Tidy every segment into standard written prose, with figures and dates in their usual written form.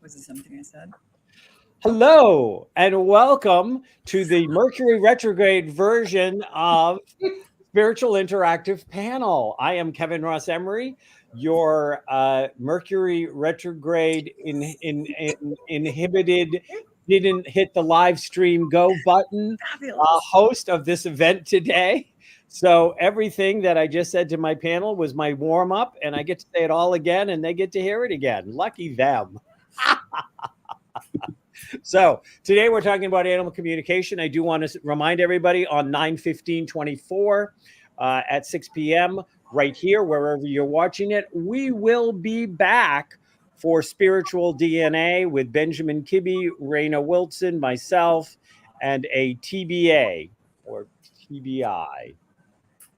Was it something I said? Hello, and welcome to the Mercury retrograde version of Spiritual Interactive Panel. I am Kevin Ross Emery, your Mercury retrograde inhibited, didn't hit the live stream go button host of this event today. So everything that I just said to my panel was my warm up, and I get to say it all again, and they get to hear it again. Lucky them. So today we're talking about animal communication. I do want to remind everybody on 9/15/24 at 6 p.m. right here, wherever you're watching it, we will be back for Spiritual DNA with Benjamin Kibbe, Raina Wilson, myself, and a TBA or TBI,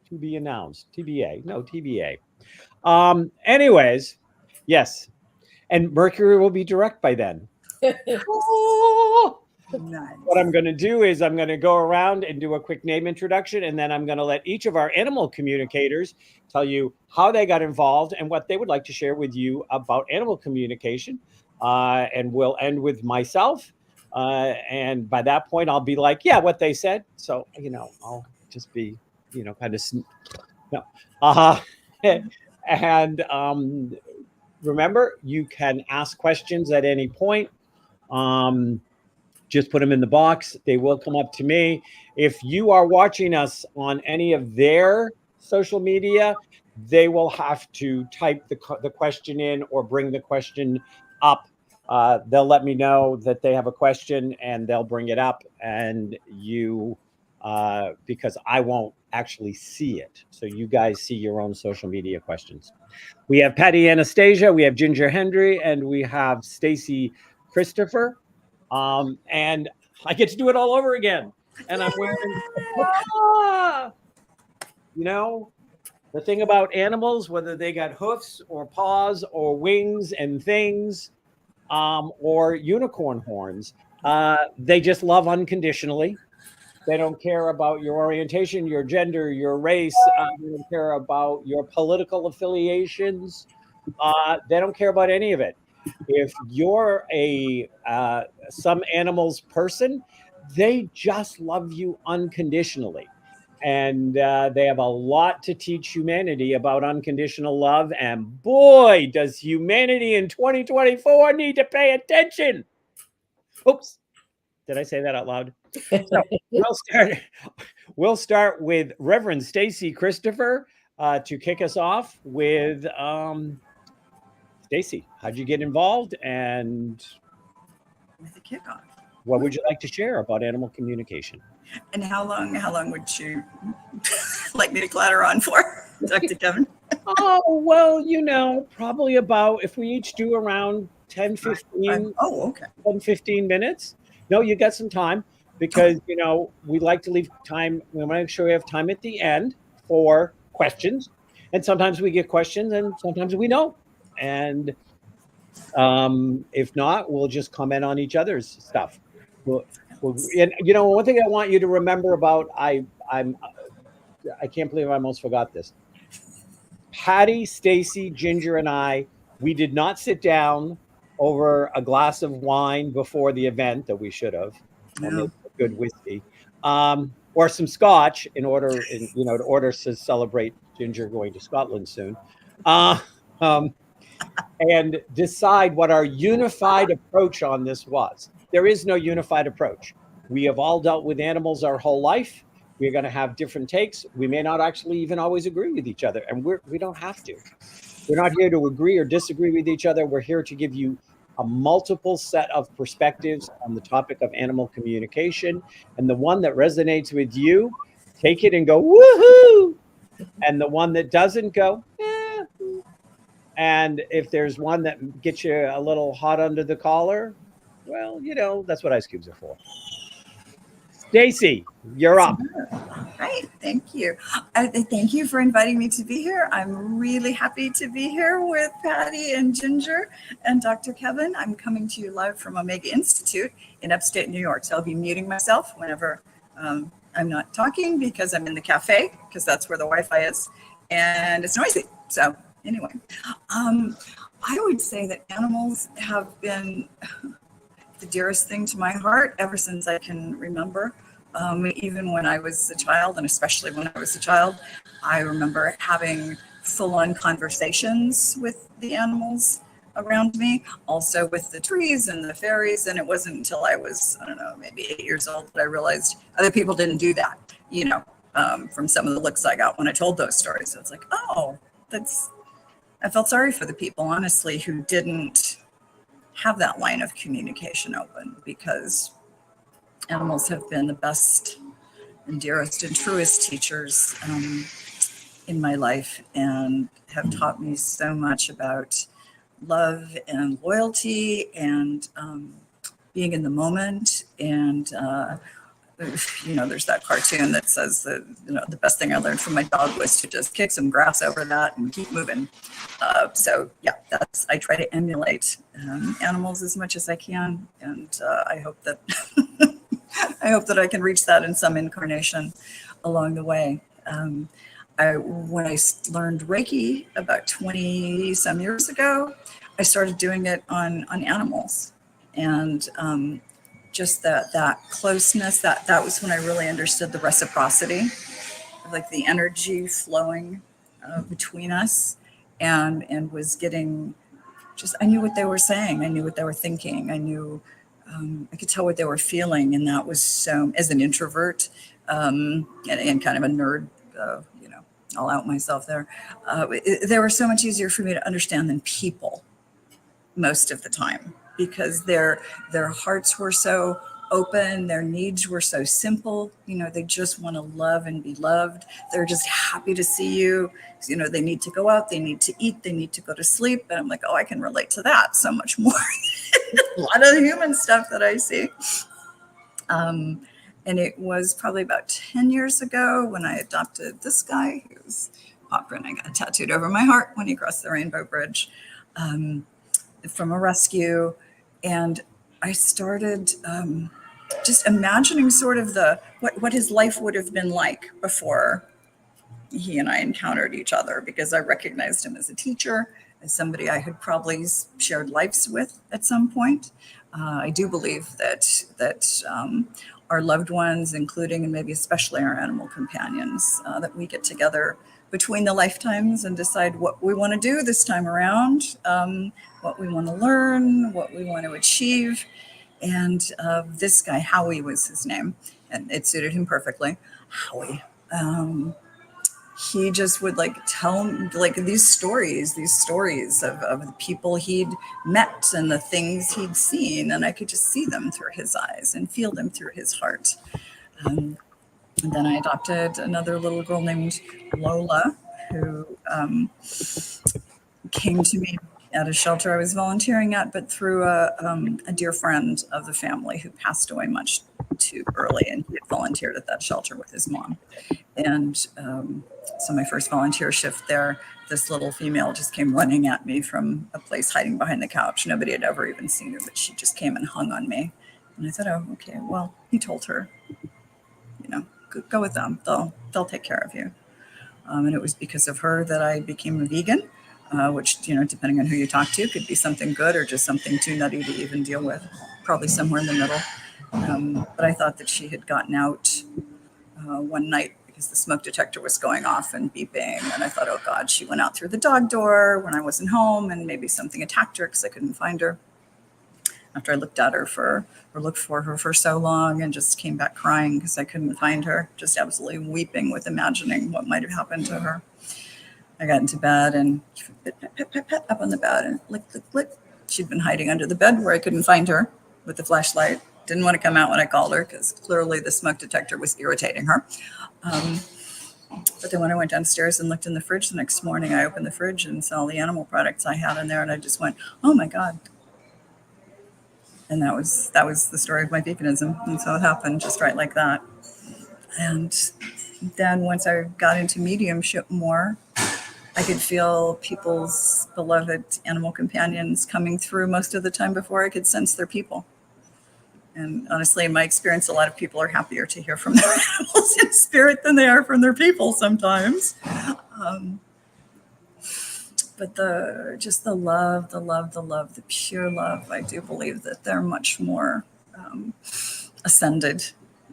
to be announced. TBA, no TBA. Anyways, yes, and Mercury will be direct by then. Oh! Nice. What I'm going to do is I'm going to go around and do a quick name introduction, and then I'm going to let each of our animal communicators tell you how they got involved and what they would like to share with you about animal communication. And we'll end with myself. And by that point, I'll be like, yeah, what they said. So, I'll just be, kind of, no. And remember, you can ask questions at any point. Just put them in the box. They will come up to me. If you are watching us on any of their social media, they will have to type the question in or bring the question up. They'll let me know that they have a question and they'll bring it up, and you, because I won't actually see it. So you guys see your own social media questions. We have Patty Anastasia, we have Ginger Hendry, and we have Stacy Christopher. And I get to do it all over again. And I'm wearing, the thing about animals, whether they got hoofs or paws or wings and things, or unicorn horns, they just love unconditionally. They don't care about your orientation, your gender, your race. They don't care about your political affiliations. They don't care about any of it. If you're a some animals person, they just love you unconditionally. And they have a lot to teach humanity about unconditional love. And boy, does humanity in 2024 need to pay attention. Oops. Did I say that out loud? So we'll start with Reverend Stacy Christopher to kick us off with Stacy. How'd you get involved, and With the kickoff. What would you like to share about animal communication? And how long would you like me to clatter on for, Dr. Kevin? Oh, well, probably about, if we each do around 10, 15. Oh, okay. 10, 15 minutes. No, you got some time because, we like to leave time. We want to make sure we have time at the end for questions. And sometimes we get questions and sometimes we don't. And if not, we'll just comment on each other's stuff. And one thing I want you to remember about, I can't believe I almost forgot this. Patty, Stacy, Ginger, and I, we did not sit down over a glass of wine before the event that we should have, or maybe a good whiskey, or some scotch in order to celebrate Ginger going to Scotland soon, and decide what our unified approach on this was. There is no unified approach. We have all dealt with animals our whole life. We're going to have different takes. We may not actually even always agree with each other, and we don't have to. We're not here to agree or disagree with each other. We're here to give you a multiple set of perspectives on the topic of animal communication. And the one that resonates with you, take it and go, woohoo! And the one that doesn't, go, eh. And if there's one that gets you a little hot under the collar, well, that's what ice cubes are for. Stacy, you're up. Right. Thank you. Thank you for inviting me to be here. I'm really happy to be here with Patty and Ginger and Dr. Kevin. I'm coming to you live from Omega Institute in upstate New York. So I'll be muting myself whenever I'm not talking because I'm in the cafe, because that's where the Wi-Fi is and it's noisy. So anyway, I would say that animals have been the dearest thing to my heart ever since I can remember. Even when I was a child, and especially when I was a child, I remember having full-on conversations with the animals around me, also with the trees and the fairies. And it wasn't until I was, I don't know, maybe 8 years old that I realized other people didn't do that, from some of the looks I got when I told those stories. So it's like, oh, I felt sorry for the people, honestly, who didn't have that line of communication open, because animals have been the best and dearest and truest teachers in my life, and have taught me so much about love and loyalty, and being in the moment. And there's that cartoon that says that the best thing I learned from my dog was to just kick some grass over that and keep moving. So yeah, I try to emulate animals as much as I can, and I hope that I can reach that in some incarnation along the way. When I learned Reiki about 20 some years ago, I started doing it on animals, and just that closeness. That was when I really understood the reciprocity, like the energy flowing between us, and was getting I knew what they were saying. I knew what they were thinking. I could tell what they were feeling. And that was so, as an introvert and kind of a nerd, I'll out myself there. They were so much easier for me to understand than people most of the time, because their hearts were so open, their needs were so simple. They just want to love and be loved. They're just happy to see you. They need to go out, they need to eat, they need to go to sleep. And I'm like, oh, I can relate to that so much more than a lot of the human stuff that I see. And it was probably about 10 years ago when I adopted this guy, who's opera, and I got tattooed over my heart when he crossed the Rainbow Bridge from a rescue. And I started just imagining sort of what his life would have been like before he and I encountered each other, because I recognized him as a teacher, as somebody I had probably shared lives with at some point. I do believe that our loved ones, including and maybe especially our animal companions, that we get together between the lifetimes and decide what we want to do this time around, what we want to learn, what we want to achieve. And this guy, Howie was his name, and it suited him perfectly. Howie. He just would tell these stories of the people he'd met and the things he'd seen. And I could just see them through his eyes and feel them through his heart. And then I adopted another little girl named Lola, who came to me at a shelter I was volunteering at, but through a dear friend of the family who passed away much too early, and he had volunteered at that shelter with his mom. And so my first volunteer shift there, this little female just came running at me from a place hiding behind the couch. Nobody had ever even seen her, but she just came and hung on me. And I said, oh, okay, well, he told her, go with them. They'll take care of you. And it was because of her that I became a vegan. Which, depending on who you talk to, could be something good or just something too nutty to even deal with, probably somewhere in the middle. But I thought that she had gotten out one night because the smoke detector was going off and beeping. And I thought, oh God, she went out through the dog door when I wasn't home, and maybe something attacked her because I couldn't find her. After I looked for her for so long, and just came back crying because I couldn't find her, just absolutely weeping with imagining what might have happened to her. I got into bed and pet up on the bed and lick. She'd been hiding under the bed where I couldn't find her with the flashlight. Didn't want to come out when I called her because clearly the smoke detector was irritating her. But then when I went downstairs and looked in the fridge the next morning, I opened the fridge and saw the animal products I had in there, and I just went, oh my God. And that was the story of my veganism. And so it happened just right like that. And then once I got into mediumship more, I could feel people's beloved animal companions coming through most of the time before I could sense their people. And honestly, in my experience, a lot of people are happier to hear from their animals in spirit than they are from their people sometimes. but just the love, the pure love, I do believe that they're much more ascended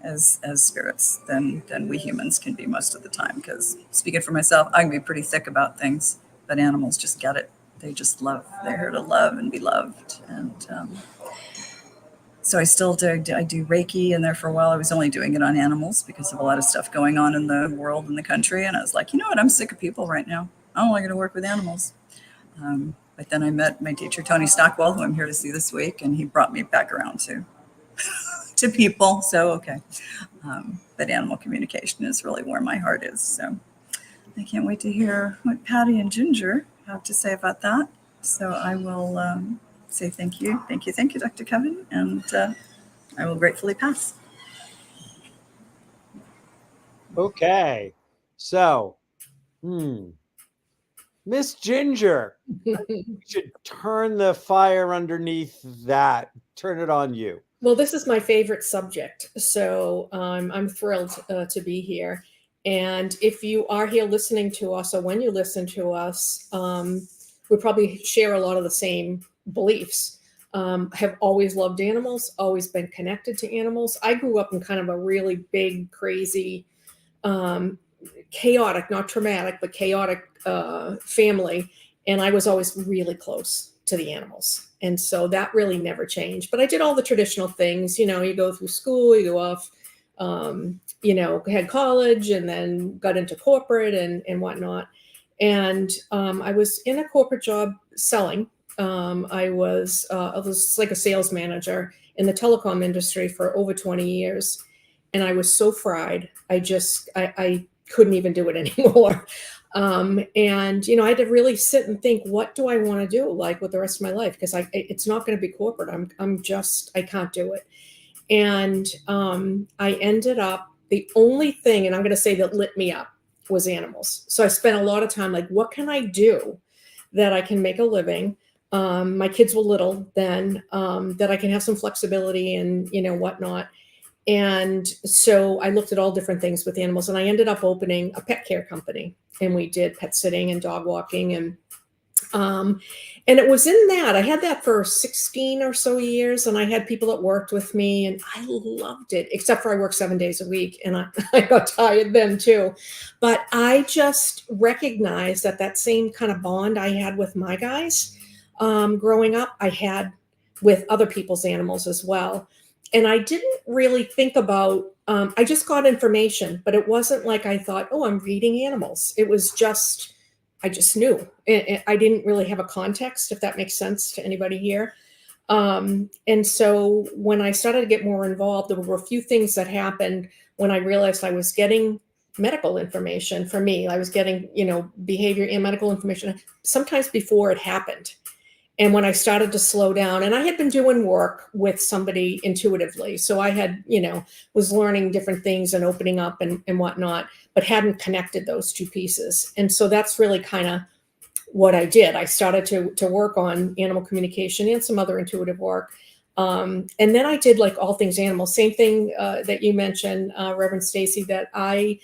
as spirits than we humans can be most of the time. Because speaking for myself, I can be pretty thick about things, but animals just get it. They just love. They're here to love and be loved. And so I still do. I do Reiki, and there for a while I was only doing it on animals because of a lot of stuff going on in the world and the country. And I was like, you know what? I'm sick of people right now. I'm only going to work with animals. But then I met my teacher, Tony Stockwell, who I'm here to see this week, and he brought me back around to people. So, okay. But animal communication is really where my heart is. So I can't wait to hear what Patty and Ginger have to say about that. So I will say thank you, Dr. Kevin, and I will gratefully pass. Okay. So, Miss Ginger, you should turn the fire underneath that. Turn it on you. Well, this is my favorite subject, so I'm thrilled to be here. And if you are here listening to us, or when you listen to us, we probably share a lot of the same beliefs. Have always loved animals, always been connected to animals. I grew up in kind of a really big, crazy, chaotic, not traumatic, but chaotic family. And I was always really close to the animals. And so that really never changed. But I did all the traditional things. You know, you go through school, you go off, had college, and then got into corporate and whatnot. And I was in a corporate job selling. I was like a sales manager in the telecom industry for over 20 years. And I was so fried. I couldn't even do it anymore. And, I had to really sit and think, what do I want to do like with the rest of my life? Because it's not going to be corporate. I can't do it. And I ended up, the only thing, and I'm going to say that lit me up, was animals. So I spent a lot of time like, what can I do that I can make a living? My kids were little then, that I can have some flexibility and, whatnot. And so I looked at all different things with animals, and I ended up opening a pet care company, and we did pet sitting and dog walking. And it was in that I had that for 16 or so years, and I had people that worked with me, and I loved it, except for I worked 7 days a week, and I got tired then too. But I just recognized that same kind of bond I had with my guys growing up, I had with other people's animals as well. And I didn't really think about, I just got information, but it wasn't like I thought, oh, I'm reading animals. It was just, I just knew. I didn't really have a context, if that makes sense to anybody here. And so when I started to get more involved, there were a few things that happened when I realized I was getting medical information for me. I was getting, behavior and medical information sometimes before it happened. And when I started to slow down, and I had been doing work with somebody intuitively. So I had, was learning different things and opening up and whatnot, but hadn't connected those two pieces. And so that's really kind of what I did. I started to work on animal communication and some other intuitive work. And then I did like all things animal. Same thing that you mentioned, Reverend Stacy, that I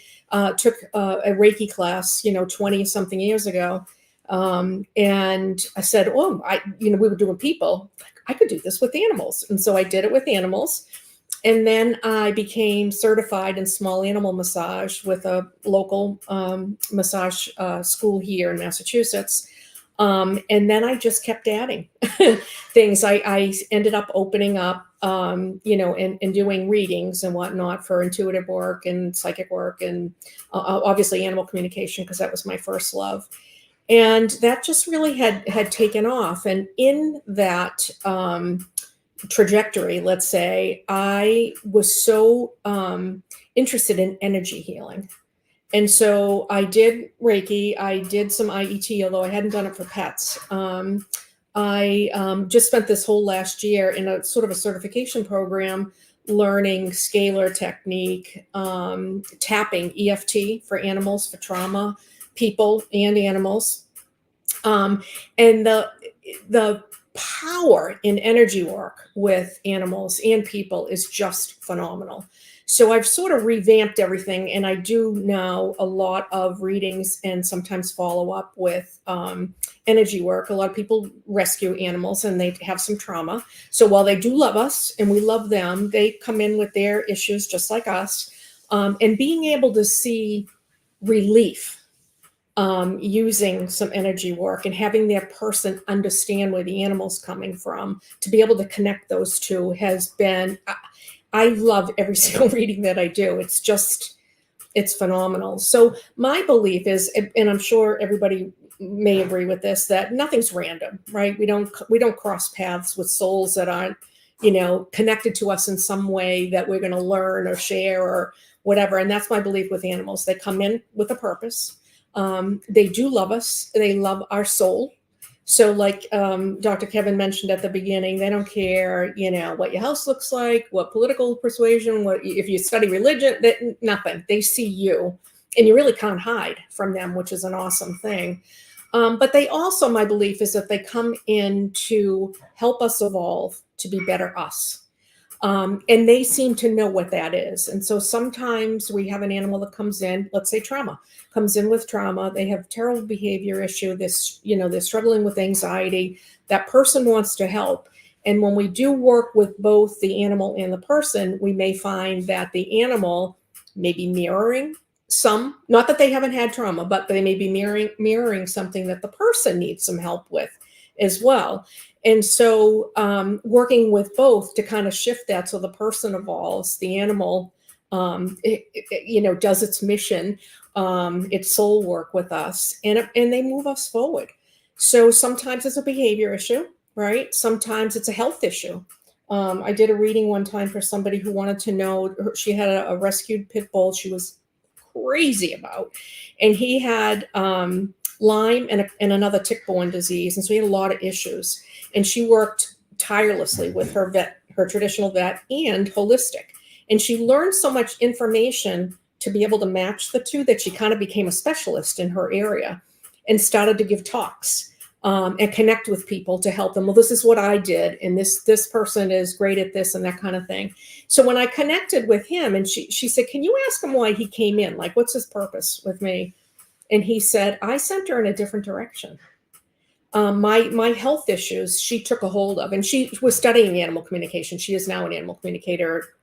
took a Reiki class, 20 something years ago. And I said, oh, we were doing people. I could do this with animals. And so I did it with animals. And then I became certified in small animal massage with a local massage school here in Massachusetts. And then I just kept adding things. I ended up opening up, and doing readings and whatnot for intuitive work and psychic work and obviously animal communication, because that was my first love. And that just really had taken off. And in that trajectory, let's say, I was so interested in energy healing. And so I did Reiki, I did some IET, although I hadn't done it for pets. I just spent this whole last year in a sort of a certification program learning scalar technique, tapping EFT for animals, for trauma, people and animals. And the power in energy work with animals and people is just phenomenal. So I've sort of revamped everything, and I do now a lot of readings and sometimes follow up with energy work. A lot of people rescue animals and they have some trauma. So while they do love us and we love them, they come in with their issues just like us. And being able to see relief using some energy work and having their person understand where the animal's coming from, to be able to connect those two has been, I love every single reading that I do. It's phenomenal. So my belief is, and I'm sure everybody may agree with this, that nothing's random, right? We don't cross paths with souls that aren't, connected to us in some way that we're going to learn or share or whatever. And that's my belief with animals. They come in with a purpose. They do love us. They love our soul. So like Dr. Kevin mentioned at the beginning, they don't care, what your house looks like, what political persuasion, if you study religion, nothing. They see you, and you really can't hide from them, which is an awesome thing. But they also, my belief is that they come in to help us evolve to be better us. And they seem to know what that is. And so sometimes we have an animal that comes in, let's say comes in with trauma. They have terrible behavior issue. They're struggling with anxiety. That person wants to help. And when we do work with both the animal and the person, we may find that the animal may be mirroring some, not that they haven't had trauma, but they may be mirroring something that the person needs some help with as well. And so working with both to kind of shift that so the person evolves, the animal, does its mission, its soul work with us, and they move us forward. So sometimes it's a behavior issue, right? Sometimes it's a health issue. I did a reading one time for somebody who wanted to know, she had a rescued pit bull she was crazy about, and he had Lyme and another tick-borne disease. And so he had a lot of issues. And she worked tirelessly with her vet, her traditional vet, and holistic. And she learned so much information to be able to match the two that she kind of became a specialist in her area and started to give talks and connect with people to help them. Well, this is what I did, and this person is great at this and that kind of thing. So when I connected with him, and she said, can you ask him why he came in? Like, what's his purpose with me? And he said, I sent her in a different direction. My health issues, she took a hold of, and she was studying animal communication. She is now an animal communicator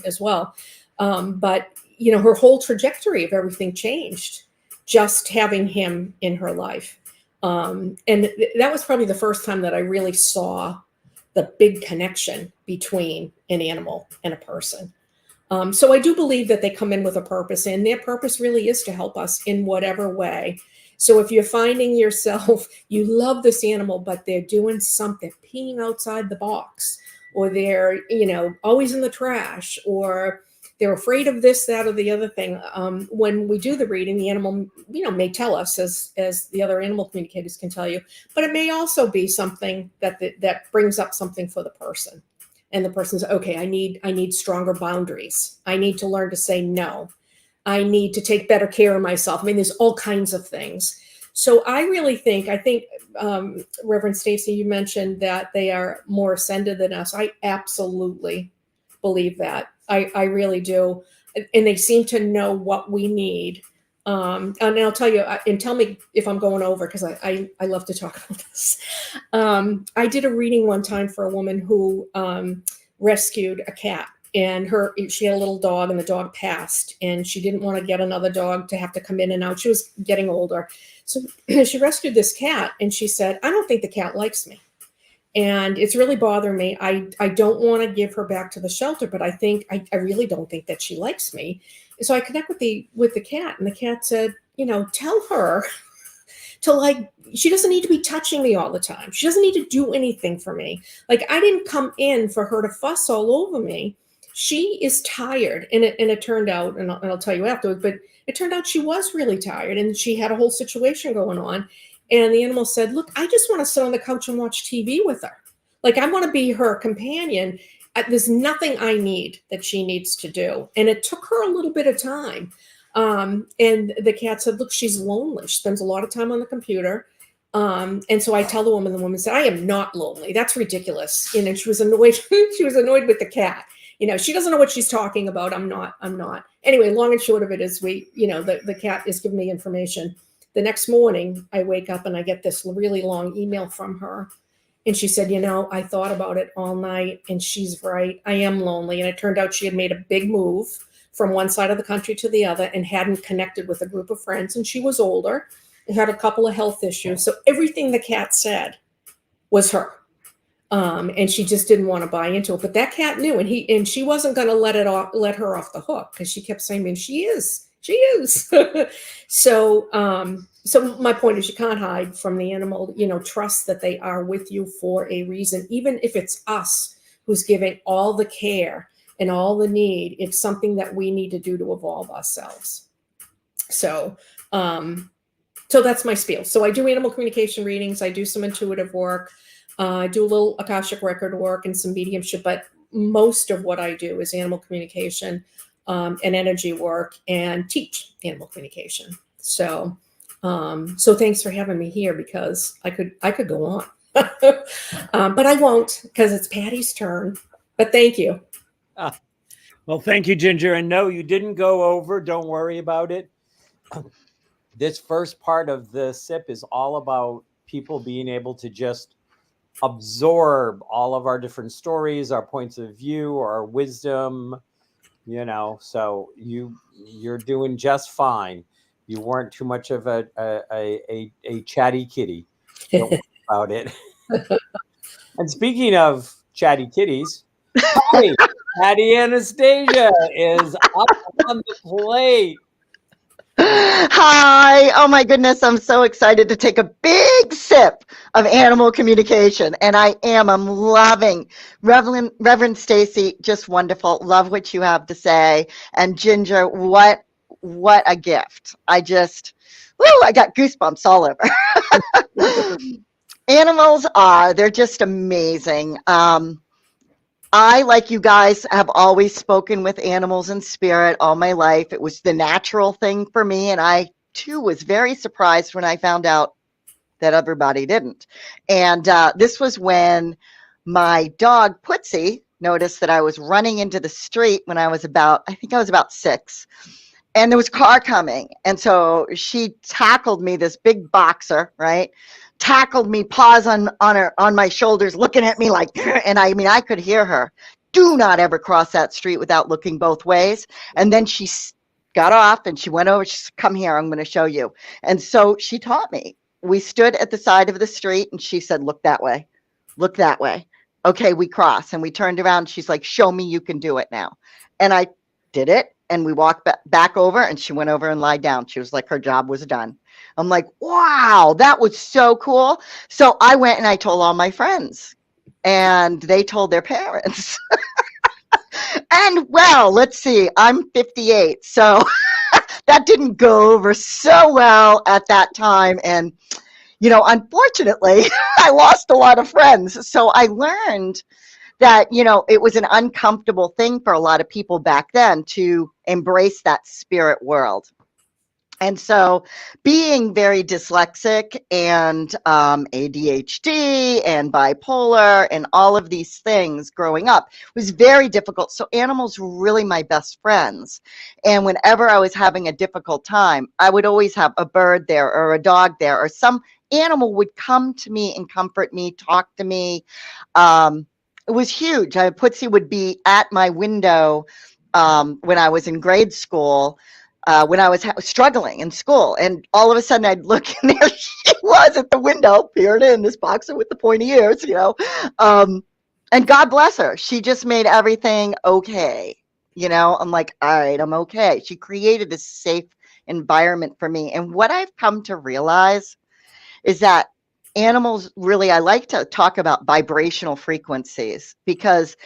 as well. But, her whole trajectory of everything changed just having him in her life. And that was probably the first time that I really saw the big connection between an animal and a person. So I do believe that they come in with a purpose, and their purpose really is to help us in whatever way. So if you're finding yourself, you love this animal, but they're doing something, peeing outside the box, or they're, always in the trash, or they're afraid of this, that, or the other thing. When we do the reading, the animal, may tell us, as the other animal communicators can tell you, but it may also be something that brings up something for the person. And the person says, okay, I need stronger boundaries. I need to learn to say no. I need to take better care of myself. I mean, there's all kinds of things. So I think, Reverend Stacy, you mentioned that they are more ascended than us. I absolutely believe that. I really do. And they seem to know what we need. And I'll tell you, and tell me if I'm going over, because I love to talk about this. I did a reading one time for a woman who rescued a cat, and she had a little dog, and the dog passed, and she didn't want to get another dog to have to come in and out. She was getting older. So she rescued this cat, and she said, I don't think the cat likes me. And it's really bothering me. I don't want to give her back to the shelter, but I really don't think that she likes me. So I connect with the cat, and the cat said, tell her to, she doesn't need to be touching me all the time. She doesn't need to do anything for me. Like, I didn't come in for her to fuss all over me. She is tired. And it turned out, and I'll tell you afterwards, but it turned out she was really tired, and she had a whole situation going on. And the animal said, look, I just want to sit on the couch and watch TV with her. Like, I want to be her companion. There's nothing I need that she needs to do. And it took her a little bit of time. And the cat said, look, she's lonely. She spends a lot of time on the computer. And so I tell the woman said, I am not lonely. That's ridiculous. And she was annoyed. She was annoyed with the cat. She doesn't know what she's talking about. I'm not. Anyway, long and short of it is the cat is giving me information. The next morning I wake up and I get this really long email from her. And she said, I thought about it all night and she's right. I am lonely. And it turned out she had made a big move from one side of the country to the other and hadn't connected with a group of friends. And she was older and had a couple of health issues. So everything the cat said was her. And she just didn't want to buy into it. But that cat knew, and she wasn't going to let her off the hook, because she kept saying, she is. So my point is, you can't hide from the animal. Trust that they are with you for a reason, even if it's us who's giving all the care and all the need. It's something that we need to do to evolve ourselves. So that's my spiel. So I do animal communication readings. I do some intuitive work. I do a little Akashic record work and some mediumship, but most of what I do is animal communication and energy work, and teach animal communication. So thanks for having me here, because I could go on, but I won't, because it's Patty's turn. But thank you. Well, thank you, Ginger. And no, you didn't go over. Don't worry about it. This first part of the SIP is all about people being able to just absorb all of our different stories, our points of view, our wisdom, so you're doing just fine. You weren't too much of a chatty kitty. Don't worry about it. And speaking of chatty kitties, hey, Patty Anastasia is up on the plate. Hi. Oh my goodness. I'm so excited to take a big sip of animal communication. And I'm loving Reverend Stacy. Just wonderful. Love what you have to say. And Ginger, what a gift. I got goosebumps all over. Animals they're just amazing. I, like you guys, have always spoken with animals in spirit all my life. It was the natural thing for me. And I, too, was very surprised when I found out that everybody didn't. And this was when my dog, Putzi, noticed that I was running into the street when I was about 6. And there was a car coming. And so she tackled me, this big boxer, right? Tackled me, paws on my shoulders, looking at me like, and I could hear her, do not ever cross that street without looking both ways. And then she got off and she went over, she said, come here, I'm going to show you. And so she taught me. We stood at the side of the street and she said, look that way, look that way. Okay, we crossed, and we turned around and she's like, show me you can do it now. And I did it, and we walked back over, and she went over and lied down. She was like, her job was done. I'm like, wow, that was so cool. So I went and I told all my friends, and they told their parents. And well, let's see, I'm 58. So that didn't go over so well at that time. And, unfortunately, I lost a lot of friends. So I learned that, it was an uncomfortable thing for a lot of people back then to embrace that spirit world. And so being very dyslexic and ADHD and bipolar and all of these things growing up was very difficult. So animals were really my best friends. And whenever I was having a difficult time, I would always have a bird there or a dog there, or some animal would come to me and comfort me, talk to me. It was huge. Putzi would be at my window when I was in grade school. When I was struggling in school, and all of a sudden I'd look, and there she was at the window, peered in, this boxer with the pointy ears, and God bless her. She just made everything okay. I'm like, all right, I'm okay. She created this safe environment for me. And what I've come to realize is that animals really, I like to talk about vibrational frequencies, because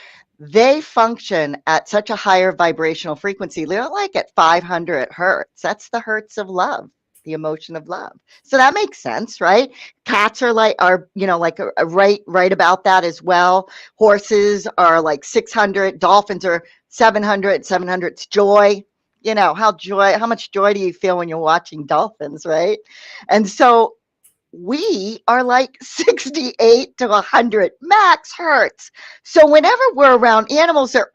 they function at such a higher vibrational frequency. They're like at 500 hertz. That's the hertz of love, the emotion of love. So that makes sense, right? Cats are right about that as well. Horses are like 600. Dolphins are 700. 700's joy. How much joy do you feel when you're watching dolphins, right? And so we are like 68 to 100 max hertz. So whenever we're around animals, their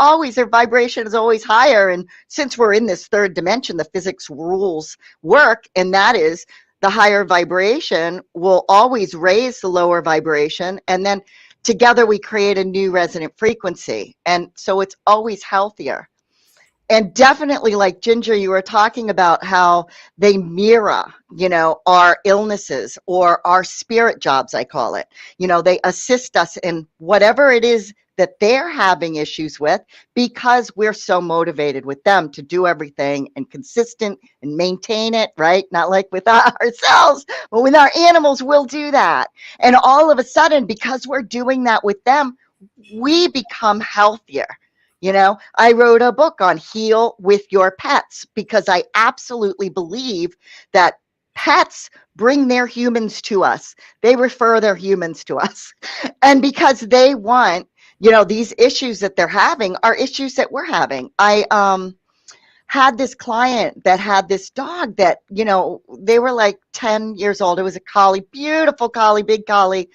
vibration is always higher. And since we're in this third dimension, the physics rules work, and that is the higher vibration will always raise the lower vibration, and then together we create a new resonant frequency. And so it's always healthier. And definitely, like Ginger, you were talking about how they mirror, our illnesses or our spirit jobs, I call it. They assist us in whatever it is that they're having issues with, because we're so motivated with them to do everything and consistent and maintain it, right? Not like with ourselves, but with our animals, we'll do that. And all of a sudden, because we're doing that with them, we become healthier. I wrote a book on Heal with Your Pets, because I absolutely believe that pets bring their humans to us. They refer their humans to us. And because they want, these issues that they're having are issues that we're having. I had this client that had this dog that, they were like 10 years old. It was a collie, beautiful collie, big collie.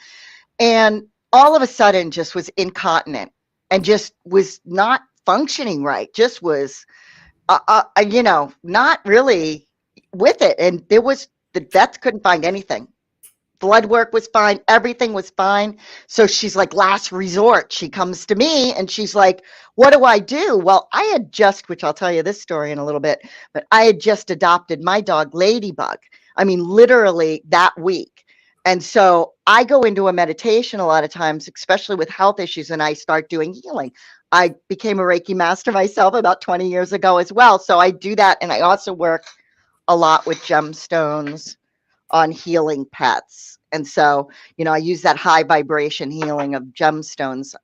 And all of a sudden just was incontinent and just was not functioning right, just was, not really with it. And the vets couldn't find anything. Blood work was fine. Everything was fine. So she's like, last resort. She comes to me and she's like, what do I do? Well, which I'll tell you this story in a little bit, but I had just adopted my dog, Ladybug. I mean, literally that week. And so I go into a meditation a lot of times, especially with health issues, and I start doing healing. I became a Reiki master myself about 20 years ago as well. So I do that. And I also work a lot with gemstones on healing pets. And so, I use that high vibration healing of gemstones.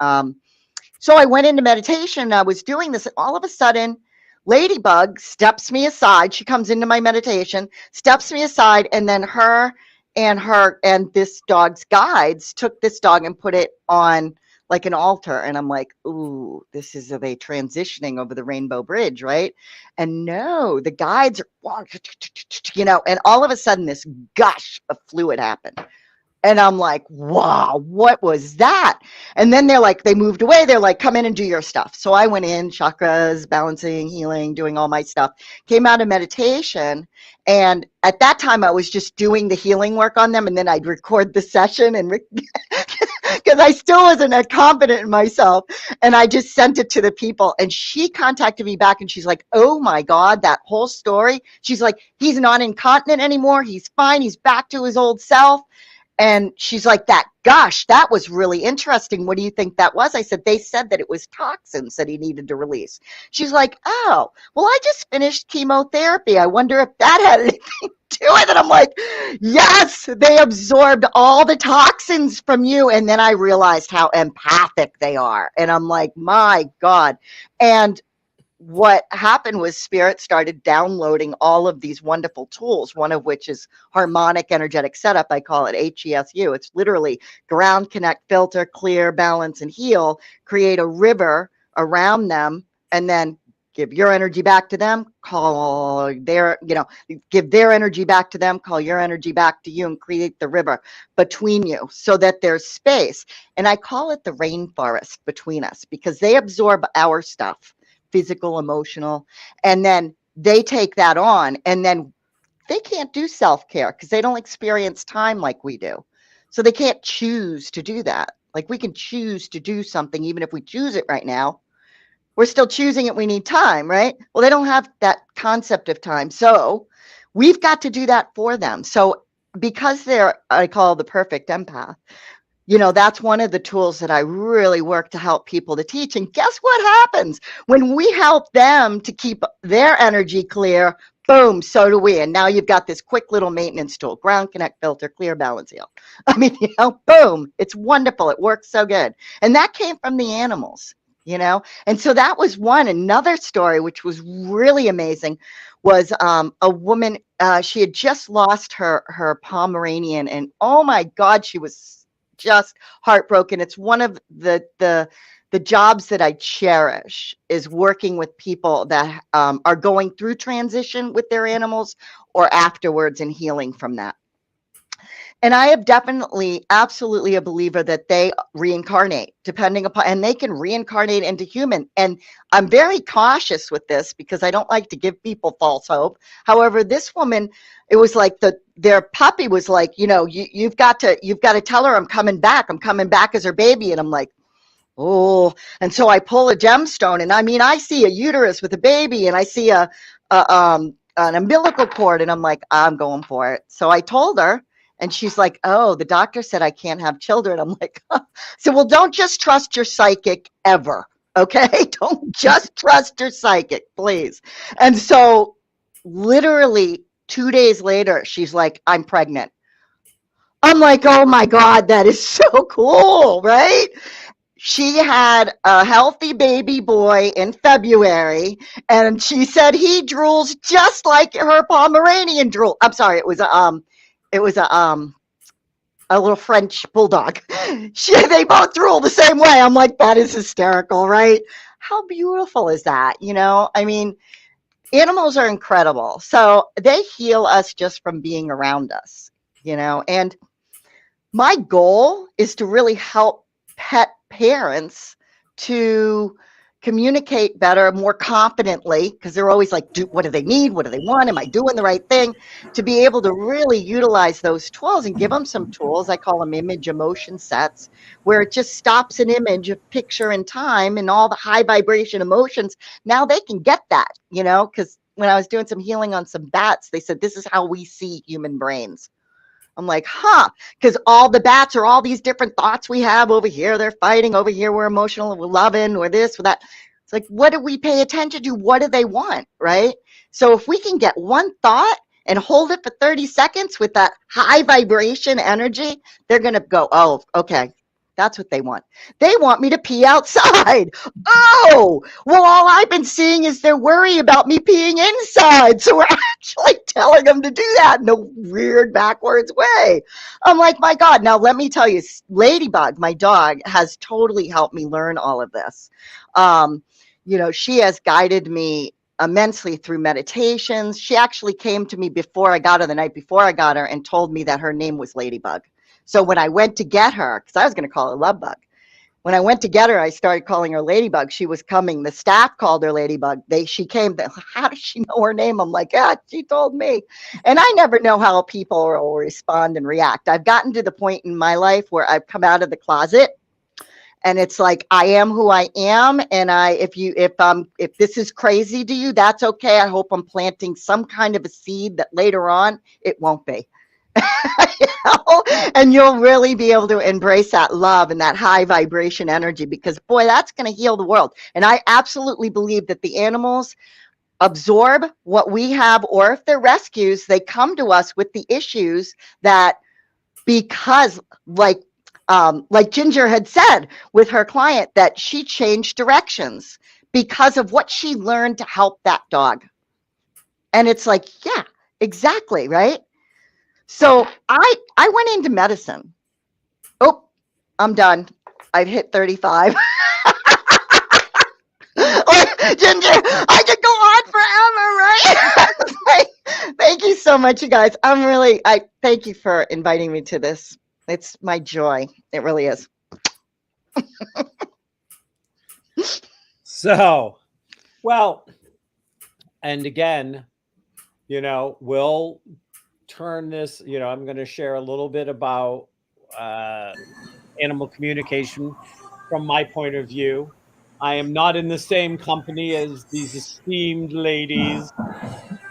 So I went into meditation. I was doing this, and all of a sudden, Ladybug steps me aside. She comes into my meditation, steps me aside, and then her and this dog's guides took this dog and put it on like an altar. And I'm like, ooh, are they transitioning over the Rainbow Bridge, right? And no, the guides are, and all of a sudden this gush of fluid happened. And I'm like, wow, what was that? And then they moved away. They're like, come in and do your stuff. So I went in, chakras, balancing, healing, doing all my stuff, came out of meditation. And at that time I was just doing the healing work on them. And then I'd record the session and because I still wasn't confident in myself. And I just sent it to the people. And she contacted me back and she's like, oh my God, that whole story. She's like, he's not incontinent anymore. He's fine. He's back to his old self. And she's like, that was really interesting. What do you think that was? I said, they said that it was toxins that he needed to release. She's like, oh, well, I just finished chemotherapy. I wonder if that had anything to do with it. I'm like, yes, they absorbed all the toxins from you. And then I realized how empathic they are. And I'm like, my God. And what happened was Spirit started downloading all of these wonderful tools, one of which is harmonic energetic setup. I call it HESU. It's literally ground, connect, filter, clear, balance, and heal. Create a river around them, and then give your energy back to them, give their energy back to them, call your energy back to you, and create the river between you so that there's space. And I call it the rainforest between us, because they absorb our stuff, physical, emotional, and then they take that on, and then they can't do self-care because they don't experience time like we do. So they can't choose to do that. Like we can choose to do something, even if we choose it right now, we're still choosing it. We need time, right? Well, they don't have that concept of time. So we've got to do that for them. So because I call the perfect empath, that's one of the tools that I really work to help people to teach. And guess what happens when we help them to keep their energy clear? Boom, so do we. And now you've got this quick little maintenance tool: ground, connect, filter, clear, balance, heal. I mean, boom, it's wonderful. It works so good. And that came from the animals, And so that was one. Another story, which was really amazing, was a woman, she had just lost her Pomeranian. And oh my God, she was just heartbroken. It's one of the jobs that I cherish, is working with people that are going through transition with their animals or afterwards and healing from that. And I am definitely, absolutely a believer that they reincarnate depending upon, and they can reincarnate into human. And I'm very cautious with this because I don't like to give people false hope. However, this woman, it was like their puppy was like, you've got to tell her I'm coming back as her baby. And I'm like, oh, and so I pull a gemstone, and I mean, I see a uterus with a baby, and I see an umbilical cord, and I'm like, I'm going for it. So I told her, and she's like, oh, the doctor said I can't have children. I'm like, so, well, don't just trust your psychic ever, okay? Don't just trust your psychic, please. And so literally 2 days later, she's like, I'm pregnant. I'm like, oh my God, that is so cool, right? She had a healthy baby boy in February, and she said he drools just like her Pomeranian drool. I'm sorry, it was a little French bulldog. They both drool the same way. I'm like, that is hysterical, right? How beautiful is that? I mean, animals are incredible. So they heal us just from being around us, and my goal is to really help pet parents to communicate better, more confidently, because they're always like, what do they need? What do they want? Am I doing the right thing? To be able to really utilize those tools and give them some tools. I call them image emotion sets, where it just stops an image, a picture in time, and all the high vibration emotions. Now they can get that, because when I was doing some healing on some bats, they said, this is how we see human brains. I'm like, because all the bats are all these different thoughts we have over here. They're fighting over here. We're emotional. We're loving. We're this, we're that. It's like, what do we pay attention to? What do they want, right? So if we can get one thought and hold it for 30 seconds with that high vibration energy, they're going to go, oh, okay. That's what they want. They want me to pee outside. Oh, well, all I've been seeing is their worry about me peeing inside. So we're actually telling them to do that in a weird backwards way. I'm like, my God. Now, let me tell you, Ladybug, my dog, has totally helped me learn all of this. She has guided me immensely through meditations. She actually came to me before I got her, the night before I got her, and told me that her name was Ladybug. So when I went to get her, because I was going to call her Lovebug, when I went to get her, I started calling her Ladybug. She was coming. The staff called her Ladybug. She came. How does she know her name? I'm like, she told me. And I never know how people will respond and react. I've gotten to the point in my life where I've come out of the closet, and it's like, I am who I am. And if this is crazy to you, that's okay. I hope I'm planting some kind of a seed that later on it won't be. And you'll really be able to embrace that love and that high vibration energy, because boy, that's going to heal the world. And I absolutely believe that the animals absorb what we have, or if they're rescues, they come to us with the issues that, because like Ginger had said with her client, that she changed directions because of what she learned to help that dog. And it's like, yeah, exactly, right? So I went into medicine. Oh, I'm done. I've hit 35. Ginger, I could go on forever, right? Thank you so much, you guys. I thank you for inviting me to this. It's my joy. It really is. So, well, and again, we'll turn this, I'm going to share a little bit about animal communication from my point of view. I am not in the same company as these esteemed ladies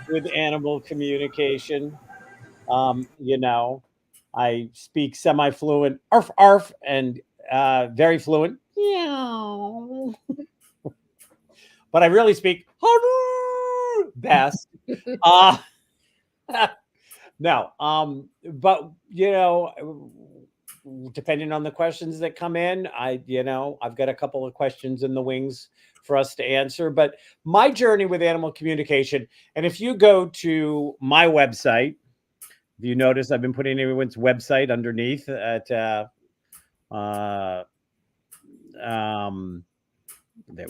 with animal communication. I speak semi-fluent arf arf and very fluent meow, but I really speak best. No, but depending on the questions that come in, I've got a couple of questions in the wings for us to answer. But my journey with animal communication, and if you go to my website, if you notice, I've been putting everyone's website underneath at there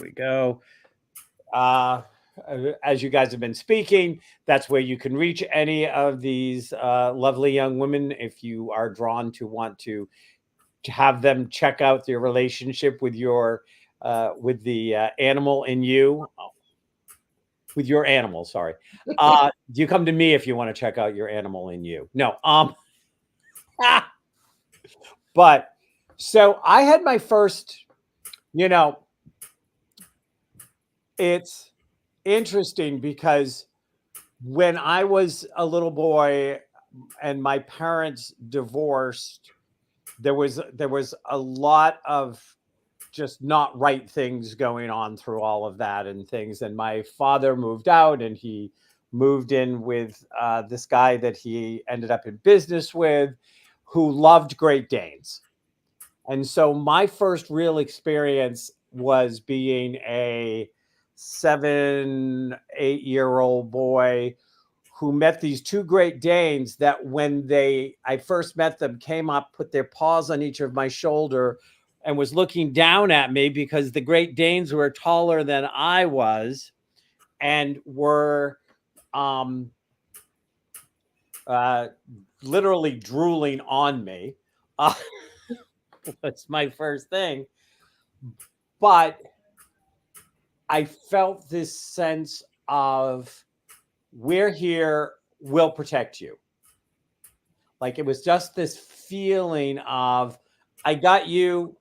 we go. as you guys have been speaking, that's where you can reach any of these lovely young women if you are drawn to want to have them check out your relationship with your with the animal in you, with your animal. Sorry, you come to me if you want to check out your animal in you. No, but so I had my first, you know, it's interesting because when I was a little boy and my parents divorced, there was a lot of just not right things going on through all of that and things. And my father moved out and he moved in with this guy that he ended up in business with, who loved Great Danes. And so my first real experience was being a 7, 8-year-old boy who met these two Great Danes that when I first met them, came up, put their paws on each of my shoulder and was looking down at me because the Great Danes were taller than I was and were literally drooling on me. That's my first thing. But I felt this sense of, we're here, we'll protect you. Like it was just this feeling of, I got you.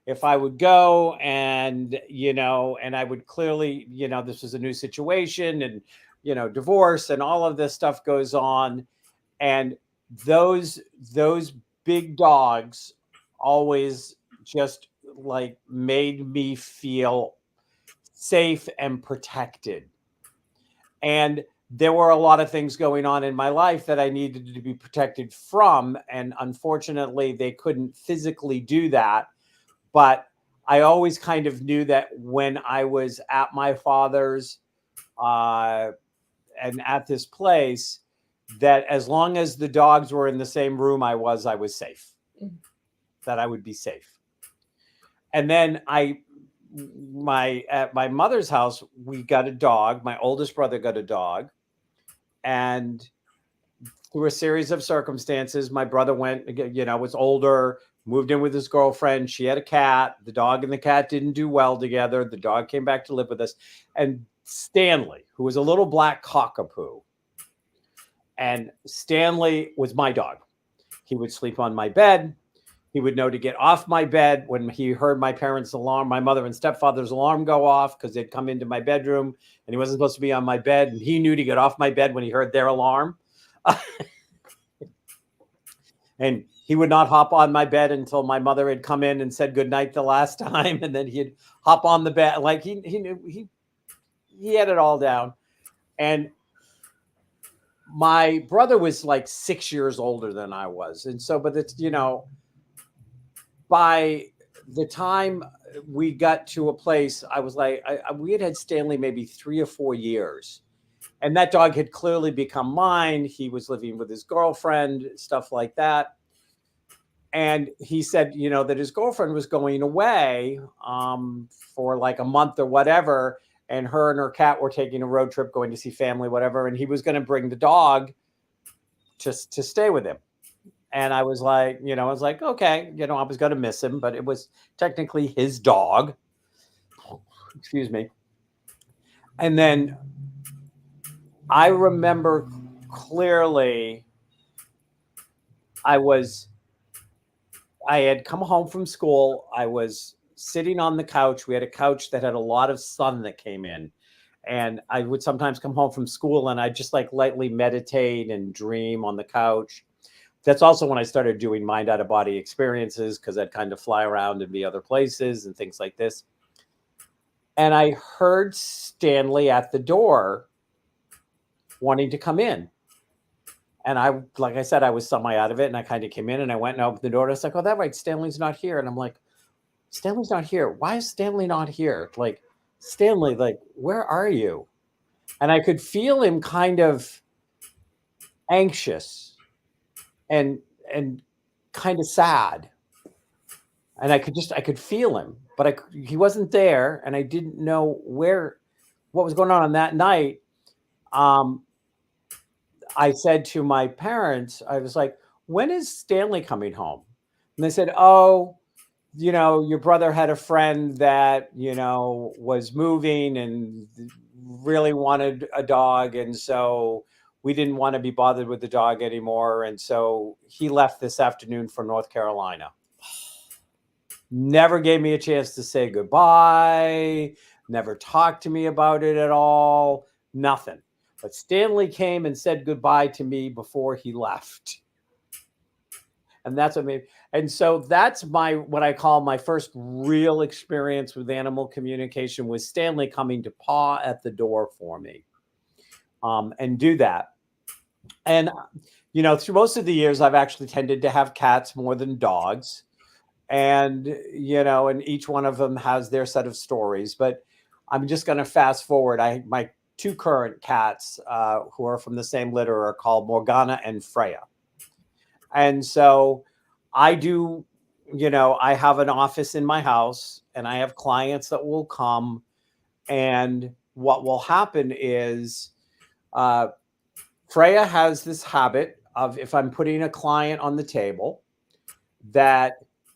If I would go and, and I would clearly, this was a new situation and, divorce and all of this stuff goes on. And those big dogs always just like made me feel safe and protected. And there were a lot of things going on in my life that I needed to be protected from. And unfortunately, they couldn't physically do that. But I always kind of knew that when I was at my father's and at this place, that as long as the dogs were in the same room I was safe, that I would be safe. And then at my mother's house, we got a dog. My oldest brother got a dog. And through a series of circumstances, my brother went, was older, moved in with his girlfriend. She had a cat. The dog and the cat didn't do well together. The dog came back to live with us. And Stanley, who was a little black cockapoo, and Stanley was my dog. He would sleep on my bed. He would know to get off my bed when he heard my parents' alarm, my mother and stepfather's alarm go off, because they'd come into my bedroom and he wasn't supposed to be on my bed. And he knew to get off my bed when he heard their alarm. And he would not hop on my bed until my mother had come in and said goodnight the last time. And then he'd hop on the bed. Like he knew, he had it all down. And my brother was like 6 years older than I was. And so, but it's, by the time we got to a place, I was like, we had Stanley maybe 3 or 4 years. And that dog had clearly become mine. He was living with his girlfriend, stuff like that. And he said, that his girlfriend was going away for like a month or whatever. And her and her cat were taking a road trip, going to see family, whatever. And he was going to bring the dog just to stay with him. And I was like, okay, I was going to miss him, but it was technically his dog. Excuse me. And then I remember clearly I had come home from school. I was sitting on the couch. We had a couch that had a lot of sun that came in. And I would sometimes come home from school and I'd just like lightly meditate and dream on the couch. That's also when I started doing mind out of body experiences, because I'd kind of fly around and be other places and things like this. And I heard Stanley at the door wanting to come in. And like I said, I was semi out of it. And I kind of came in and I went and opened the door. And I was like, oh, that's right, Stanley's not here. And I'm like, Stanley's not here. Why is Stanley not here? Like, Stanley, like, where are you? And I could feel him kind of anxious and kind of sad. And I could feel him, but he wasn't there. And I didn't know where what was going on that night, I said to my parents, I was like, when is Stanley coming home? And they said, oh, your brother had a friend that, was moving and really wanted a dog. And so we didn't want to be bothered with the dog anymore. And so he left this afternoon for North Carolina. Never gave me a chance to say goodbye, never talked to me about it at all, nothing. But Stanley came and said goodbye to me before he left. And that's what made, and so that's what I call my first real experience with animal communication, was Stanley coming to paw at the door for me, and do that. And, through most of the years, I've actually tended to have cats more than dogs. And, and each one of them has their set of stories, but I'm just going to fast forward. My two current cats, who are from the same litter, are called Morgana and Freya. And so I do, I have an office in my house and I have clients that will come. And what will happen is Freya has this habit of, if I'm putting a client on the table, that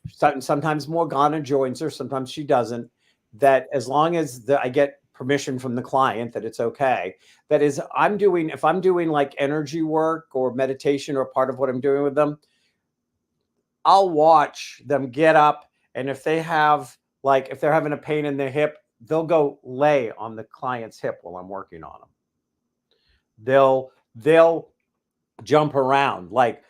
sometimes Morgana joins her, sometimes she doesn't, that as long as I get permission from the client that it's okay. That is, if I'm doing like energy work or meditation or part of what I'm doing with them, I'll watch them get up. And if they're having a pain in their hip, they'll go lay on the client's hip while I'm working on them. They'll jump around. Like,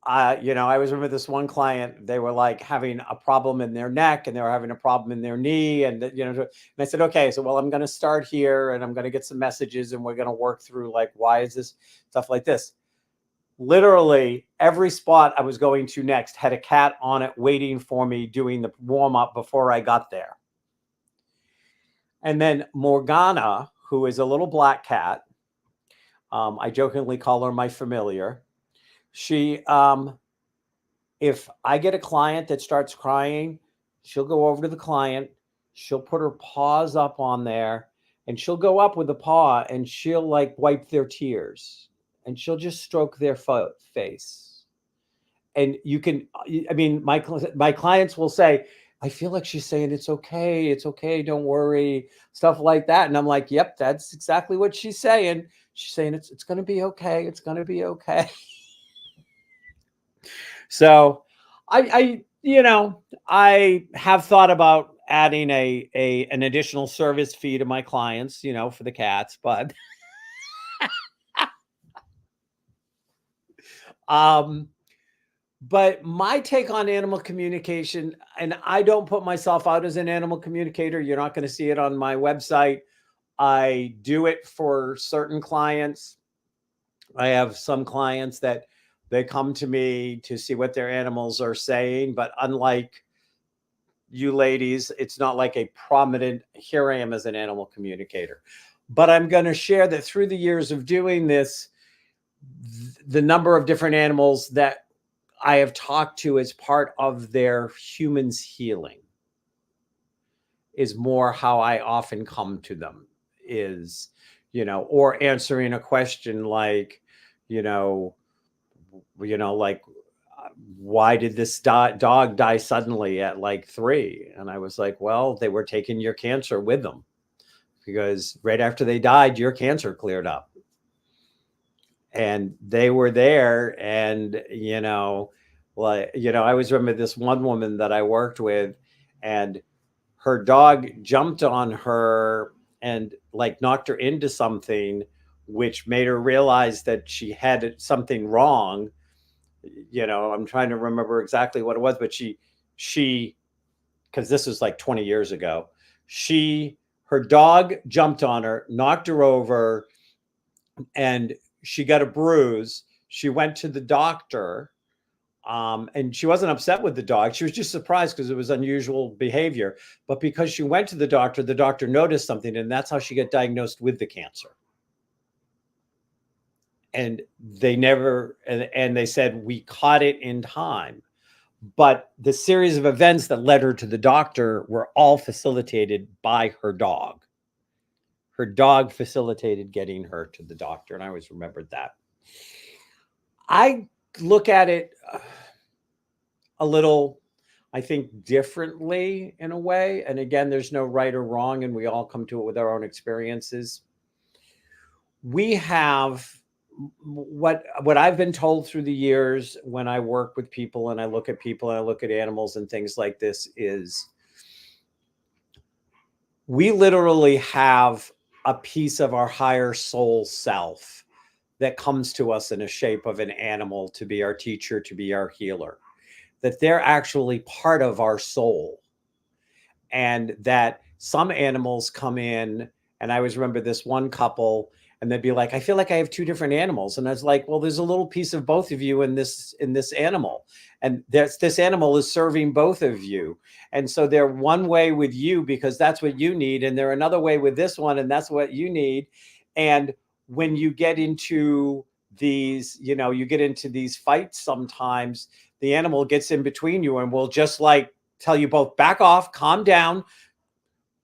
I always remember this one client, they were like having a problem in their neck and they were having a problem in their knee. And, and I said, okay, so, well, I'm going to start here and I'm going to get some messages and we're going to work through like, why is this stuff like this? Literally every spot I was going to next had a cat on it waiting for me, doing the warm up before I got there. And then Morgana, who is a little black cat, I jokingly call her my familiar. She, if I get a client that starts crying, she'll go over to the client, she'll put her paws up on there, and she'll go up with the paw and she'll like wipe their tears and she'll just stroke their face. And my clients will say, I feel like she's saying, it's okay, don't worry, stuff like that. And I'm like, yep, that's exactly what she's saying. She's saying, it's going to be okay. It's going to be okay. So I have thought about adding an additional service fee to my clients, for the cats, but but my take on animal communication, and I don't put myself out as an animal communicator. You're not going to see it on my website. I do it for certain clients. I have some clients that they come to me to see what their animals are saying, but unlike you ladies, it's not like a prominent, here I am as an animal communicator. But I'm going to share that through the years of doing this, the number of different animals that I have talked to as part of their humans healing is more how I often come to them, is, or answering a question like, like, why did this dog die suddenly at like 3? And I was like, well, they were taking your cancer with them, because right after they died, your cancer cleared up. And they were there. And, I always remember this one woman that I worked with, and her dog jumped on her and like knocked her into something, which made her realize that she had something wrong. I'm trying to remember exactly what it was, but she, because this was like 20 years ago, her dog jumped on her, knocked her over, and she got a bruise. She went to the doctor, and she wasn't upset with the dog. She was just surprised because it was unusual behavior. But because she went to the doctor noticed something, and that's how she got diagnosed with the cancer. And they said, we caught it in time. But the series of events that led her to the doctor were all facilitated by her dog. her dog facilitated getting her to the doctor. And I always remembered that. I look at it a little, I think, differently in a way. And again, there's no right or wrong, and we all come to it with our own experiences. We have what I've been told through the years when I work with people and I look at people and I look at animals and things like this is we literally have a piece of our higher soul self that comes to us in a shape of an animal to be our teacher, to be our healer, that they're actually part of our soul. And that some animals come in, and I always remember this one couple, and they'd be like, I feel like I have two different animals. And I was like, well, there's a little piece of both of you in this animal. And this animal is serving both of you. And so they're one way with you because that's what you need. And they're another way with this one, and that's what you need. And when you get into these, you get into these fights, sometimes the animal gets in between you and will just like tell you both, back off, calm down,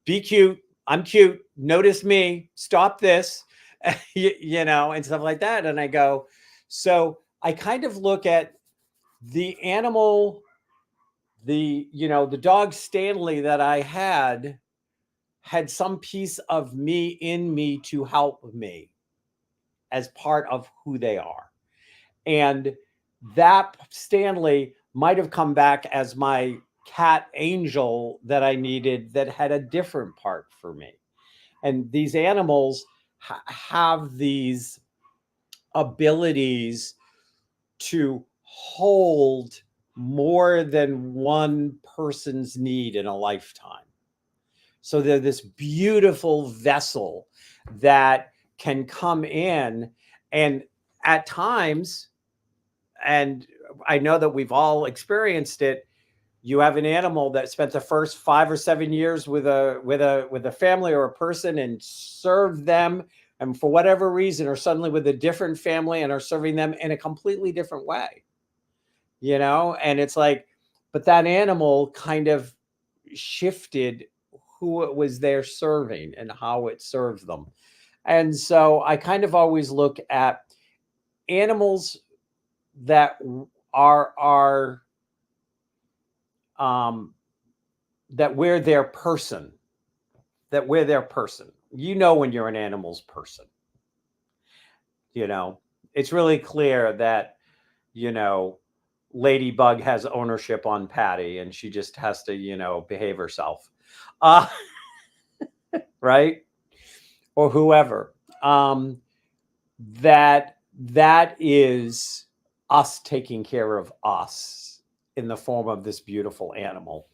be cute. I'm cute. Notice me. Stop this. And stuff like that. And I go, so I kind of look at the animal, the dog Stanley that I had some piece of me in me to help me as part of who they are. And that Stanley might have come back as my cat Angel that I needed that had a different part for me. And these animals have these abilities to hold more than one person's need in a lifetime. So they're this beautiful vessel that can come in, and at times, and I know that we've all experienced it, you have an animal that spent the first 5 or 7 years with a family or a person and served them, and for whatever reason are suddenly with a different family and are serving them in a completely different way. And it's like, but that animal kind of shifted who it was there serving and how it served them. And so I kind of always look at animals that are that we're their person, when you're an animal's person. It's really clear that, Ladybug has ownership on Patty and she just has to, behave herself. Right? Or whoever. That is us taking care of us in the form of this beautiful animal.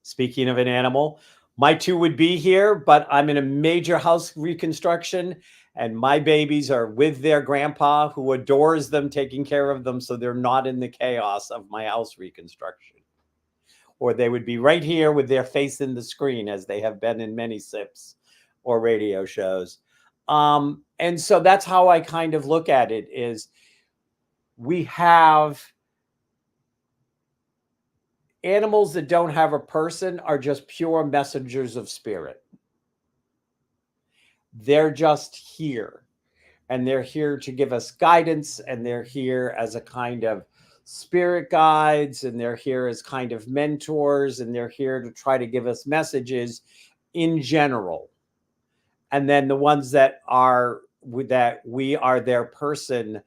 Speaking of an animal, my two would be here, but I'm in a major house reconstruction and my babies are with their grandpa who adores them, taking care of them so they're not in the chaos of my house reconstruction. Or they would be right here with their face in the screen as they have been in many SIPs or radio shows. And so that's how I kind of look at it is we have animals that don't have a person are just pure messengers of spirit. They're just here, and they're here to give us guidance, and they're here as a kind of spirit guides, and they're here as kind of mentors, and they're here to try to give us messages in general. And then the ones that we are their person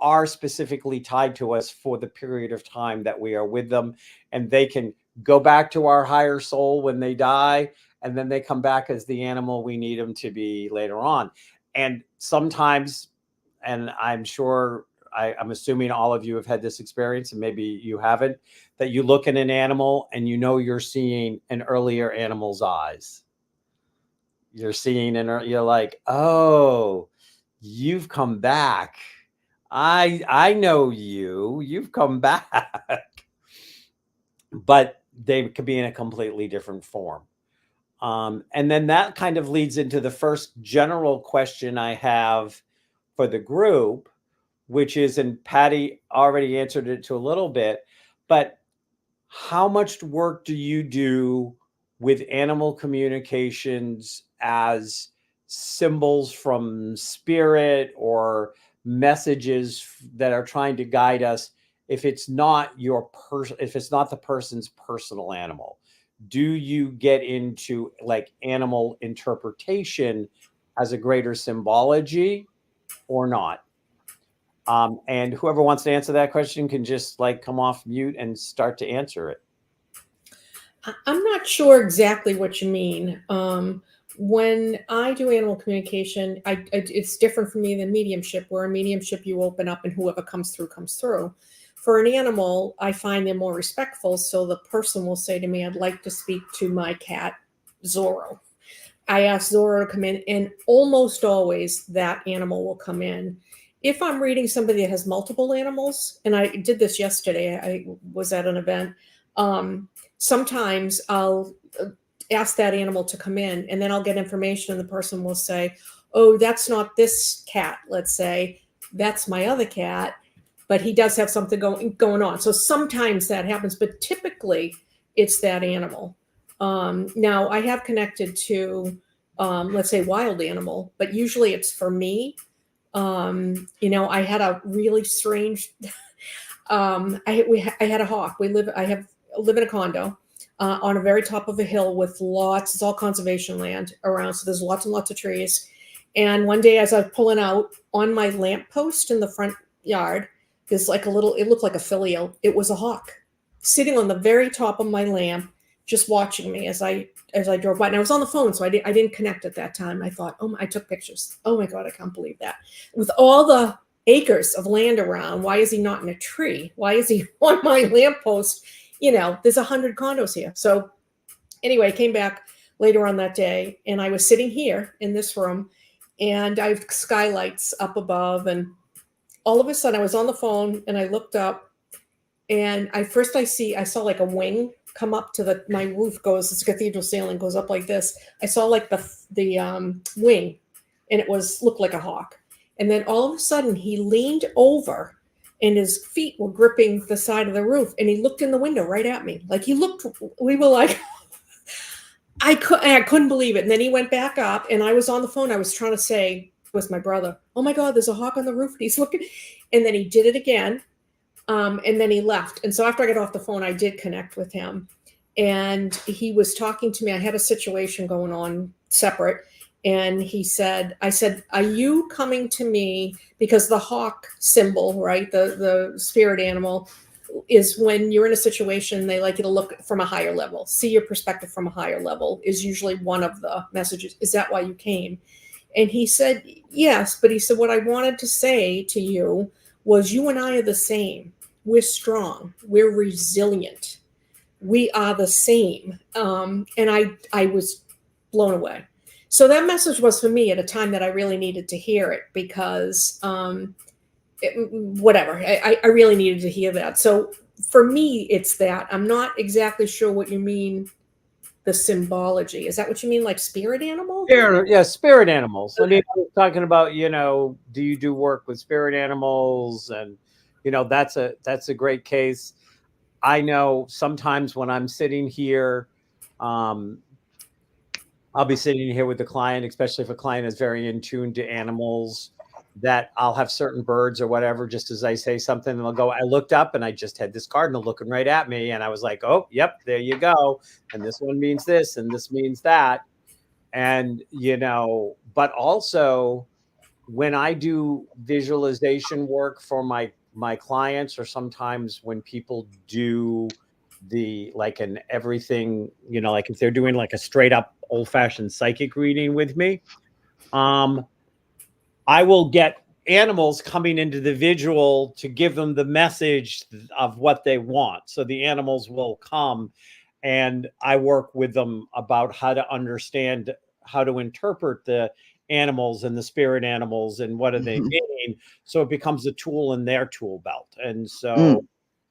are specifically tied to us for the period of time that we are with them. And they can go back to our higher soul when they die, and then they come back as the animal we need them to be later on. And sometimes, and I'm sure, I'm assuming all of you have had this experience, and maybe you haven't, that you look at an animal and you're seeing an earlier animal's eyes. You're seeing, and you're like, oh, you've come back. I know you've come back. But they could be in a completely different form. And then that kind of leads into the first general question I have for the group, which is, and Patty already answered it to a little bit, but how much work do you do with animal communications as symbols from spirit or messages that are trying to guide us if it's not if it's not the person's personal animal? Do you get into like animal interpretation as a greater symbology or not? And whoever wants to answer that question can just like come off mute and start to answer it. I'm not sure exactly what you mean. When I do animal communication, it's different for me than mediumship, where in mediumship you open up and whoever comes through comes through. For an animal, I find them more respectful. So the person will say to me, I'd like to speak to my cat, Zorro. I ask Zorro to come in, and almost always that animal will come in. If I'm reading somebody that has multiple animals, and I did this yesterday, I was at an event, sometimes I'll ask that animal to come in, and then I'll get information, and the person will say, oh, that's not this cat, let's say, that's my other cat, but he does have something going on. So sometimes that happens, but typically it's that animal. Now, I have connected to, let's say, wild animal, but usually it's for me. I had a really strange, I had a hawk. I live in a condo on a very top of a hill with it's all conservation land around. So there's lots and lots of trees. And one day as I was pulling out on my lamppost in the front yard, there's like it looked like a filial. It was a hawk sitting on the very top of my lamp, just watching me as I drove by. And I was on the phone, so I didn't connect at that time. I thought, I took pictures. Oh my God, I can't believe that. With all the acres of land around, why is he not in a tree? Why is he on my lamppost? There's 100 condos here. So anyway, I came back later on that day, and I was sitting here in this room, and I have skylights up above, and all of a sudden I was on the phone, and I looked up, and I saw like a wing come up to my roof it's a cathedral ceiling, goes up like this. I saw like the wing, and it looked like a hawk. And then all of a sudden he leaned over, and his feet were gripping the side of the roof, and he looked in the window right at me. Like we were like, I couldn't believe it. And then he went back up, and I was on the phone. I was trying to say, it was my brother, oh my God, there's a hawk on the roof, and he's looking. And then he did it again. And then he left. And so after I got off the phone, I did connect with him, and he was talking to me. I had a situation going on separate. And I said, are you coming to me? Because the hawk symbol, right? The spirit animal is when you're in a situation, they like you to look from a higher level, see your perspective from a higher level is usually one of the messages. Is that why you came? And he said, yes. But he said, what I wanted to say to you was you and I are the same. We're strong. We're resilient. We are the same. And I was blown away. So that message was for me at a time that I really needed to hear it because I really needed to hear that. So for me, it's that. I'm not exactly sure what you mean, the symbology. Is that what you mean, like spirit animal? Yeah, spirit animals. Okay. I mean, I was talking about, do you do work with spirit animals? And, that's a great case. I know sometimes when I'm sitting here, I'll be sitting here with the client, especially if a client is very in tune to animals, that I'll have certain birds or whatever, just as I say something, and they'll go, I looked up and I just had this cardinal looking right at me. And I was like, oh, yep, there you go. And this one means this, and this means that. And, but also when I do visualization work for my clients, or sometimes when people do an everything, like if they're doing like a straight up old fashioned psychic reading with me, I will get animals coming into the visual to give them the message of what they want. So the animals will come and I work with them about how to understand, how to interpret the animals and the spirit animals and what are they meaning. So it becomes a tool in their tool belt. And so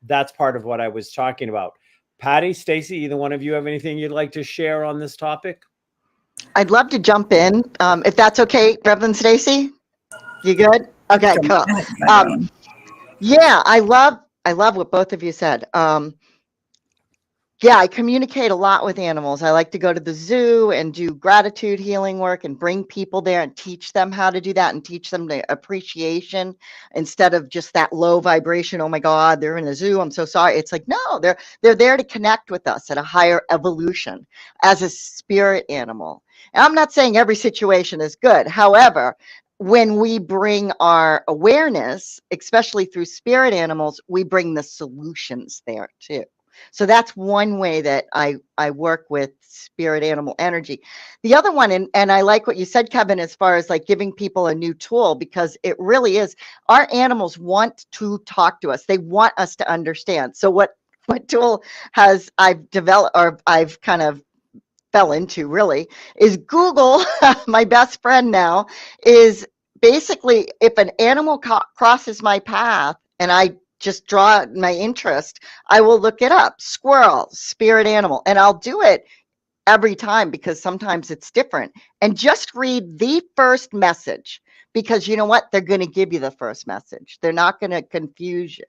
that's part of what I was talking about. Patty, Stacy, either one of you have anything you'd like to share on this topic? I'd love to jump in, if that's okay, Reverend Stacy. You good? Okay, cool. Yeah, I love what both of you said. yeah, I communicate a lot with animals. I like to go to the zoo and do gratitude healing work and bring people there and teach them how to do that and teach them the appreciation instead of just that low vibration. Oh my God, they're in the zoo. I'm so sorry. It's like, no, they're there to connect with us at a higher evolution as a spirit animal. And I'm not saying every situation is good. However, when we bring our awareness, especially through spirit animals, we bring the solutions there too. So that's one way that I work with spirit animal energy. The other one, and I like what you said, Kevin, as far as like giving people a new tool, because it really is, our animals want to talk to us. They want us to understand. So what tool has I've developed, or I've kind of fell into really, is Google. My best friend now is basically, if an animal crosses my path and I just draw my interest, I will look it up. Squirrel, spirit animal, and I'll do it every time because sometimes it's different. And just read the first message, because you know what? They're going to give you the first message. They're not going to confuse you.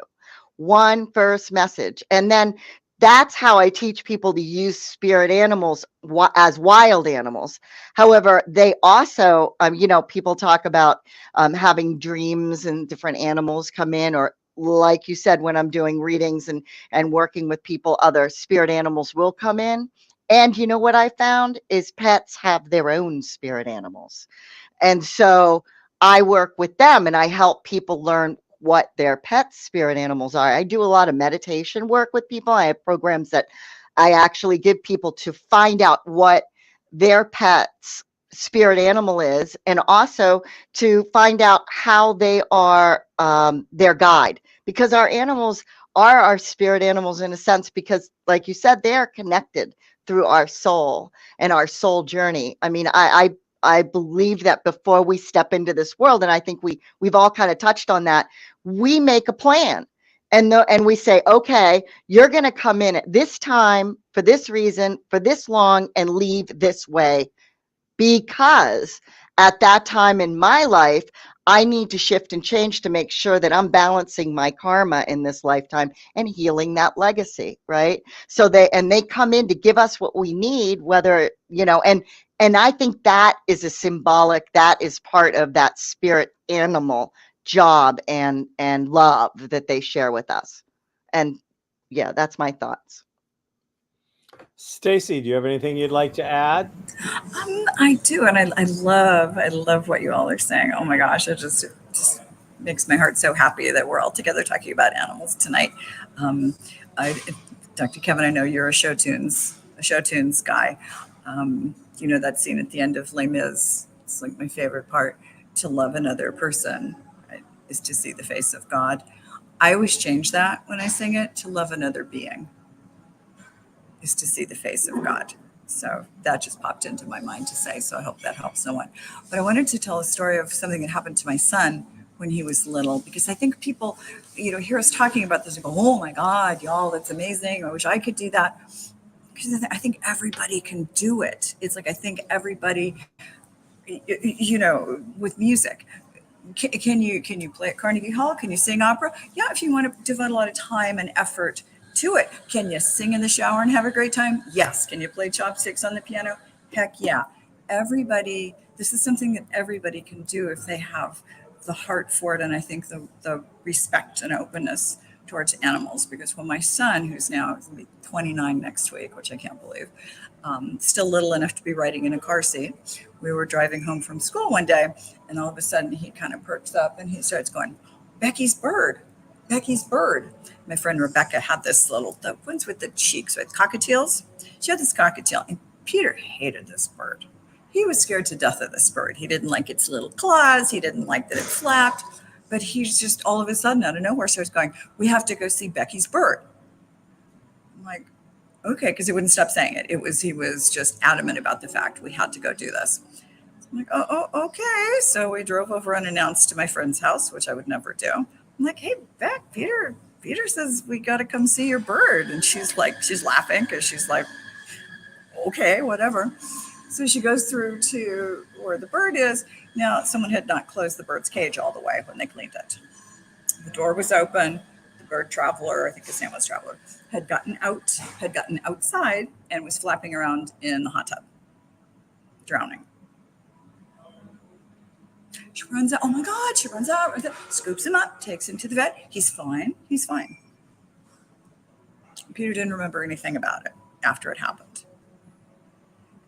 One first message. And then that's how I teach people to use spirit animals as wild animals. However, they also, people talk about having dreams and different animals come in, or like you said, when I'm doing readings and working with people, other spirit animals will come in. And you know what I found is pets have their own spirit animals. And so I work with them and I help people learn what their pet spirit animals are. I do a lot of meditation work with people. I have programs that I actually give people to find out what their pet's spirit animal is, and also to find out how they are their guide, because our animals are our spirit animals in a sense, because like you said, they are connected through our soul and our soul journey. I mean, I believe that before we step into this world, and I think we've all kind of touched on that, we make a plan. And we say, okay, you're going to come in at this time for this reason, for this long, and leave this way, because at that time in my life, I need to shift and change to make sure that I'm balancing my karma in this lifetime and healing that legacy, right? So they come in to give us what we need, whether, and I think that is that is part of that spirit animal job and love that they share with us. And yeah, that's my thoughts. Stacy, do you have anything you'd like to add? I do, and I love what you all are saying. Oh my gosh, it just makes my heart so happy that we're all together talking about animals tonight. Um, Dr. Kevin, I know you're a show tunes guy. That scene at the end of Les Mis. It's like my favorite part. To love another person, right, is to see the face of God. I always change that when I sing it. To love another being is to see the face of God. So that just popped into my mind to say, so I hope that helps someone. But I wanted to tell a story of something that happened to my son when he was little, because I think people, hear us talking about this and go, oh my God, y'all, that's amazing. I wish I could do that. Because I think everybody can do it. It's like, I think everybody, with music, can you play at Carnegie Hall? Can you sing opera? Yeah, if you want to devote a lot of time and effort to it. Can you sing in the shower and have a great time? Yes. Can you play chopsticks on the piano? Heck yeah. This is something that everybody can do if they have the heart for it. And I think the respect and openness towards animals, because when my son, who's now 29 next week, which I can't believe, still little enough to be riding in a car seat, we were driving home from school one day, and all of a sudden he kind of perks up and he starts going, Becky's bird. My friend Rebecca had this the ones with the cheeks, with cockatiels. She had this cockatiel, and Peter hated this bird. He was scared to death of this bird. He didn't like its little claws. He didn't like that it flapped. But he's just all of a sudden out of nowhere starts going, we have to go see Becky's bird. I'm like, okay, because he wouldn't stop saying it. He was just adamant about the fact we had to go do this. I'm like, oh, okay. So we drove over unannounced to my friend's house, which I would never do. I'm like, hey, Beck, Peter says we got to come see your bird. And she's laughing because she's like, okay, whatever. So she goes through to where the bird is. Now, someone had not closed the bird's cage all the way when they cleaned it. The door was open. The bird Traveler, I think his name was Traveler, had gotten outside and was flapping around in the hot tub, drowning. She runs out. Oh my God, she runs out, scoops him up, takes him to the vet. He's fine. He's fine. Peter didn't remember anything about it after it happened.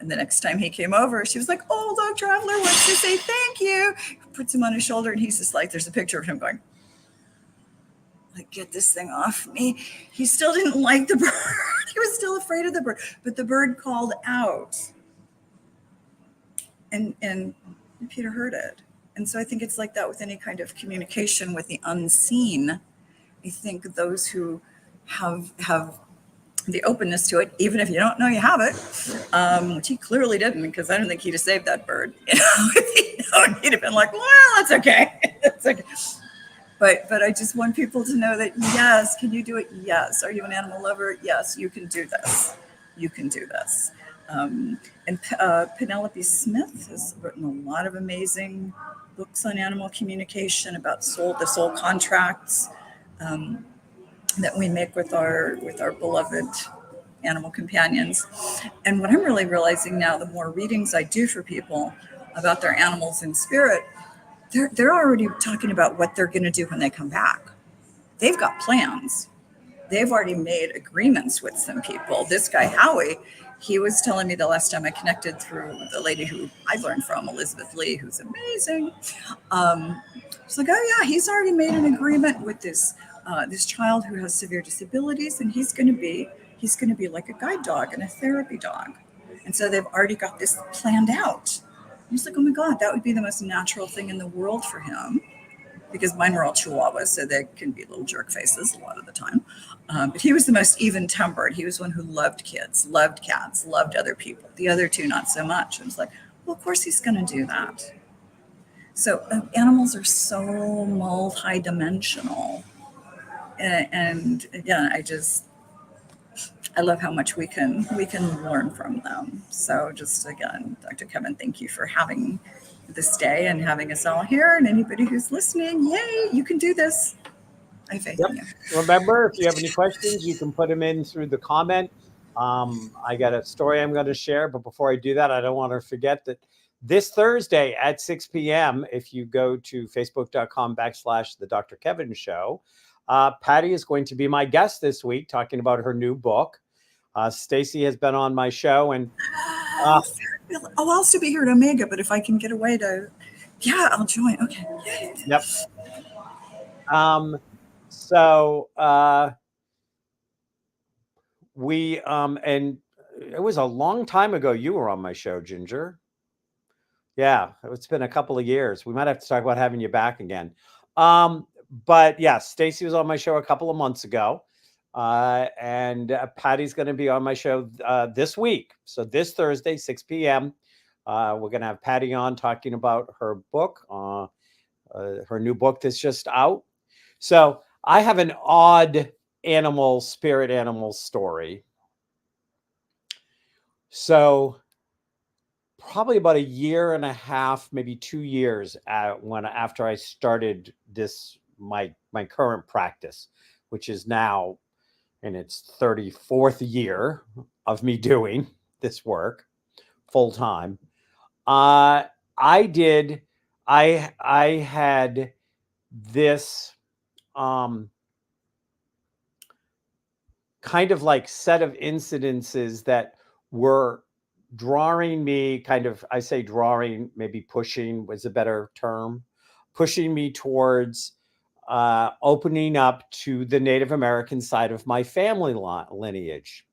And the next time he came over, she was like, "Oh, dog traveler wants to say thank you." Puts him on his shoulder, and he's just like, there's a picture of him going, like, "Get this thing off me." He still didn't like the bird. He was still afraid of the bird, but the bird called out, and Peter heard it. And so I think it's like that with any kind of communication with the unseen. I think those who have the openness to it, even if you don't know you have it, which he clearly didn't, because I don't think he'd have saved that bird. If he'd known, he'd have been like, "Well, that's okay." It's okay. But I just want people to know that, yes, can you do it? Yes. Are you an animal lover? Yes, you can do this. You can do this. And Penelope Smith has written a lot of amazing books on animal communication, about the soul contracts that we make with our beloved animal companions. And what I'm really realizing now, the more readings I do for people about their animals in spirit, they're already talking about what they're going to do when they come back. They've got plans. They've already made agreements with some people. This guy, Howie, he was telling me the last time I connected through the lady who I learned from, Elizabeth Lee, who's amazing. She's like, "Oh yeah, he's already made an agreement with this child who has severe disabilities, and he's going to be like a guide dog and a therapy dog." And so they've already got this planned out. I was like, "Oh my God, that would be the most natural thing in the world for him," because mine were all Chihuahuas, so they can be little jerk faces a lot of the time. But he was the most even-tempered. He was one who loved kids, loved cats, loved other people. The other two, not so much. I was like, well, of course he's going to do that. So animals are so multi-dimensional. And again, I love how much we can learn from them. So just again, Dr. Kevin, thank you for having this day and having us all here. And anybody who's listening, yay, you can do this. I have faith in you. Remember, if you have any questions, you can put them in through the comment. I got a story I'm going to share, but before I do that, I don't want to forget that this Thursday at 6 p.m., if you go to facebook.com/The Dr. Kevin Show, Patty is going to be my guest this week talking about her new book. Stacy has been on my show, and I'll still be here at Omega, but if I can get away I'll join. Okay. Yay. Yep. So we and it was a long time ago you were on my show, Ginger. Yeah, it's been a couple of years. We might have to talk about having you back again. But yeah, Stacy was on my show a couple of months ago. And Patty's going to be on my show this week. So this Thursday, 6 p.m., we're going to have Patty on talking about her book, her new book that's just out. So I have an odd spirit animal story. So probably about a year and a half, maybe 2 years after I started my current practice, which is now in its 34th year of me doing this work full time. I had this kind of like set of incidences that were drawing me I say drawing, maybe pushing was a better term, pushing me towards opening up to the Native American side of my family lineage,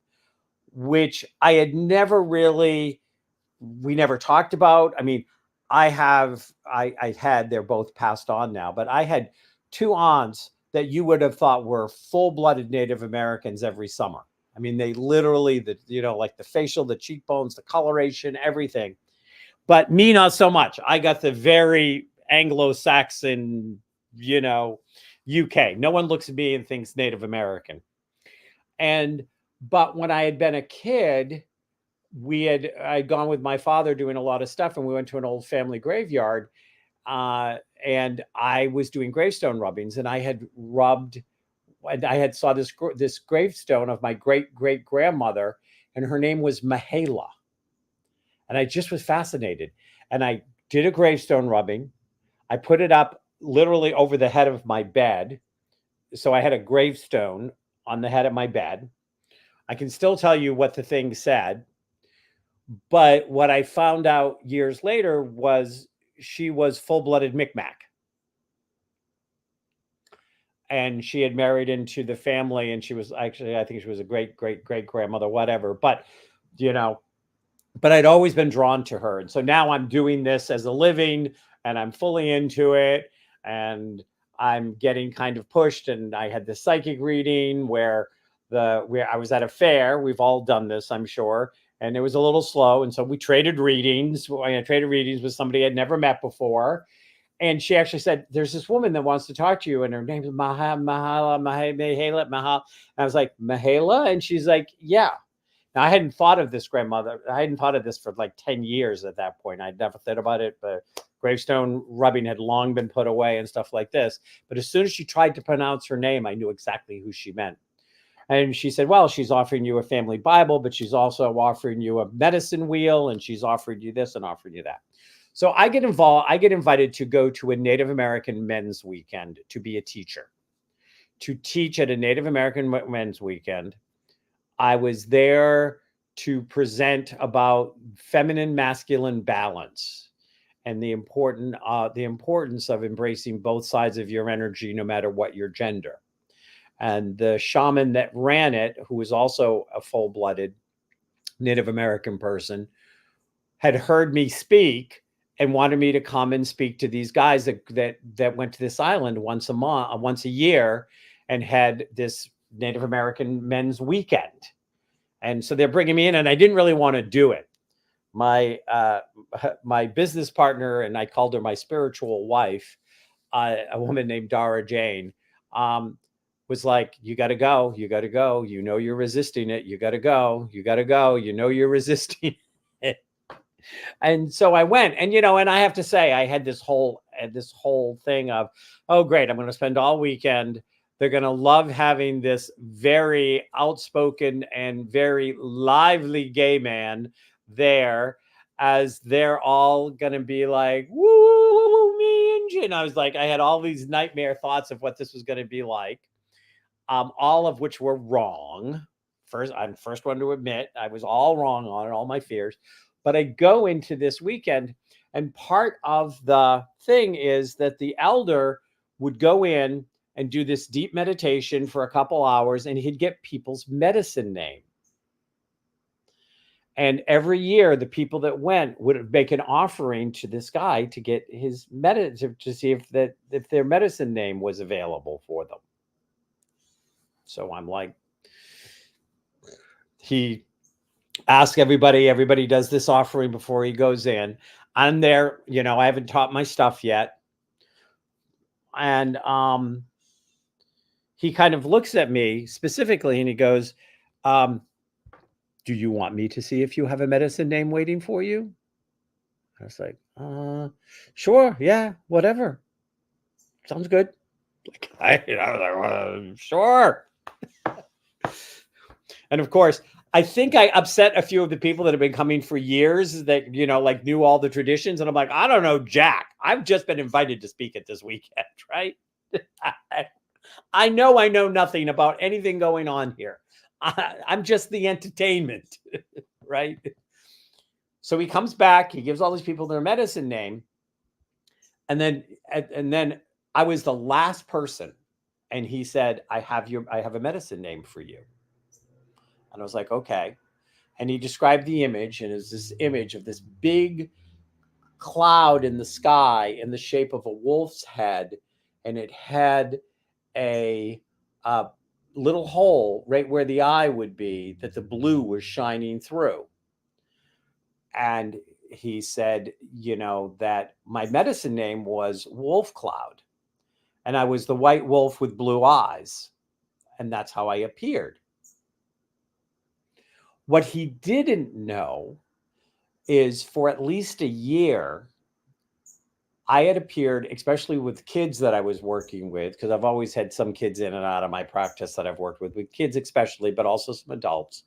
which I had we never talked about. I mean, they're both passed on now, but I had two aunts that you would have thought were full-blooded Native Americans every summer. I mean, they literally, like the facial, the cheekbones, the coloration, everything. But me, not so much. I got the very Anglo-Saxon, UK. No one looks at me and thinks Native American. But when I had been a kid, I'd gone with my father doing a lot of stuff, and we went to an old family graveyard. And I was doing gravestone rubbings, and I had rubbed I had saw this gravestone of my great grandmother, and her name was Mahala, and I just was fascinated. And I did a gravestone rubbing. I put it up literally over the head of my bed, so I had a gravestone on the head of my bed. I can still tell you what the thing said, but what I found out years later was she was full-blooded Micmac. And she had married into the family, and she was actually, I think she was a great grandmother, whatever. But, but I'd always been drawn to her. And so now I'm doing this as a living, and I'm fully into it, and I'm getting kind of pushed. And I had this psychic reading where I was at a fair. We've all done this, I'm sure. And it was a little slow. And so we traded readings. I traded readings with somebody I'd never met before. And she actually said, there's this woman that wants to talk to you, and her name's Mahala. And I was like, Mahala? And she's like, yeah. Now, I hadn't thought of this grandmother. I hadn't thought of this for like 10 years at that point. I'd never thought about it, but gravestone rubbing had long been put away and stuff like this. But as soon as she tried to pronounce her name, I knew exactly who she meant. And she said, well, she's offering you a family Bible, but she's also offering you a medicine wheel, and she's offering you this and offering you that. So I get involved. I get invited to go to a Native American men's weekend to be a teacher, to teach at a Native American men's weekend. I was there to present about feminine masculine balance and the importance of embracing both sides of your energy, no matter what your gender. And the shaman that ran it, who was also a full-blooded Native American person, had heard me speak and wanted me to come and speak to these guys that went to this island once a year, and had this Native American men's weekend. And so they're bringing me in, and I didn't really want to do it. My business partner, and I called her my spiritual wife, a woman named Dara Jane, was like, you got to go. You got to go. You know, you're resisting it. You got to go. You got to go. You know, you're resisting it. And so I went, and, and I have to say, I had this whole thing of, oh, great, I'm going to spend all weekend. They're going to love having this very outspoken and very lively gay man there, as they're all going to be like, woo, me and Jin. I was like, I had all these nightmare thoughts of what this was going to be like, all of which were wrong. I'm the first one to admit I was all wrong on it, all my fears. But I go into this weekend, and part of the thing is that the elder would go in and do this deep meditation for a couple hours, and he'd get people's medicine name. And every year, the people that went would make an offering to this guy to get his medicine, to see if their medicine name was available for them. So I'm like, he ask everybody does this offering before he goes in. I'm there, I haven't taught my stuff yet. And he kind of looks at me specifically, and he goes, do you want me to see if you have a medicine name waiting for you? I was like, sure. Yeah, whatever. Sounds good. I was like, sure. And of course, I think I upset a few of the people that have been coming for years that, knew all the traditions. And I'm like, I don't know, Jack. I've just been invited to speak at this weekend, right? I know nothing about anything going on here. I'm just the entertainment, right? So he comes back. He gives all these people their medicine name. And then I was the last person. And he said, I have a medicine name for you. And I was like, okay. And he described the image, and it's this image of this big cloud in the sky in the shape of a wolf's head. And it had a little hole right where the eye would be that the blue was shining through. And he said, that my medicine name was Wolf Cloud. And I was the white wolf with blue eyes. And that's how I appeared. What he didn't know is for at least a year, I had appeared, especially with kids that I was working with, because I've always had some kids in and out of my practice that I've worked with kids especially, but also some adults.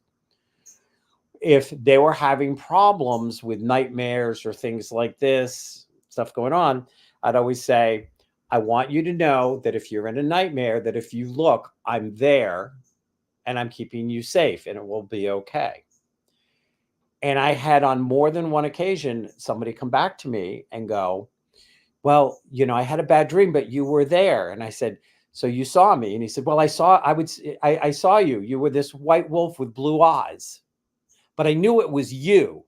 If they were having problems with nightmares or things like this, stuff going on, I'd always say, I want you to know that if you're in a nightmare, that if you look, I'm there and I'm keeping you safe and it will be okay. And I had on more than one occasion, somebody come back to me and go, well, I had a bad dream, but you were there. And I said, so you saw me? And he said, well, I saw you. You were this white wolf with blue eyes, but I knew it was you.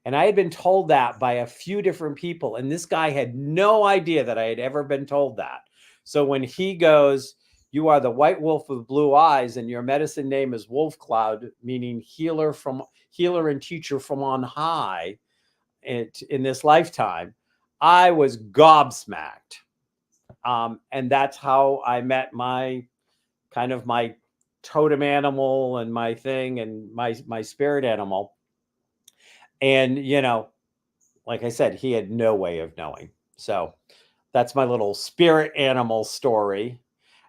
And I had been told that by a few different people. And this guy had no idea that I had ever been told that. So when he goes, you are the white wolf with blue eyes and your medicine name is Wolf Cloud, meaning healer and teacher from on high in this lifetime, I was gobsmacked. And that's how I met my totem animal and my thing and my spirit animal. And, like I said, he had no way of knowing. So that's my little spirit animal story.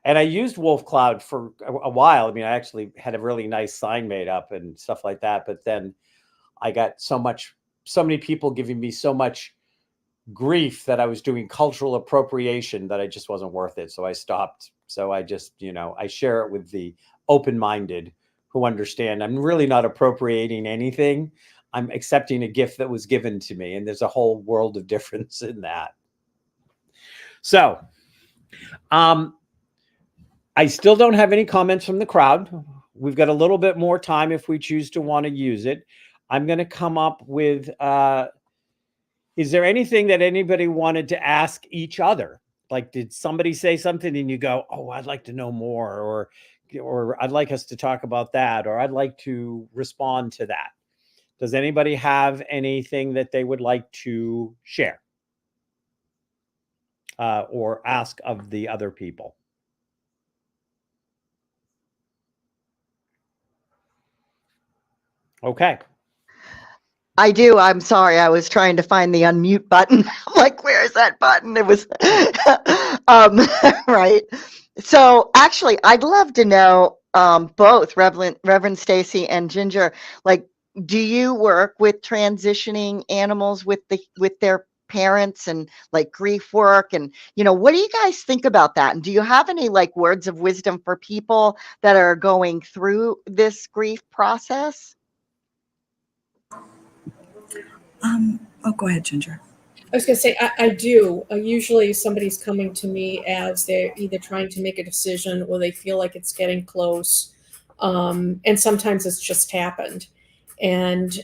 And I used Wolf Cloud for a while. I mean, I actually had a really nice sign made up and stuff like that. But then I got so many people giving me so much grief that I was doing cultural appropriation that I just wasn't worth it. So I stopped. So I just, I share it with the open-minded who understand I'm really not appropriating anything. I'm accepting a gift that was given to me. And there's a whole world of difference in that. So, I still don't have any comments from the crowd. We've got a little bit more time if we choose to want to use it. I'm going to come up with, is there anything that anybody wanted to ask each other? Like, did somebody say something and you go, oh, I'd like to know more, or I'd like us to talk about that, or I'd like to respond to that. Does anybody have anything that they would like to share or ask of the other people? Okay. I do. I'm sorry. I was trying to find the unmute button. I'm like, where is that button? It was right. So actually, I'd love to know both Reverend Stacy and Ginger. Like, do you work with transitioning animals with their parents and like grief work? And what do you guys think about that? And do you have any like words of wisdom for people that are going through this grief process? Go ahead, Ginger. I was going to say, I do. Usually somebody's coming to me as they're either trying to make a decision or they feel like it's getting close. And sometimes it's just happened. And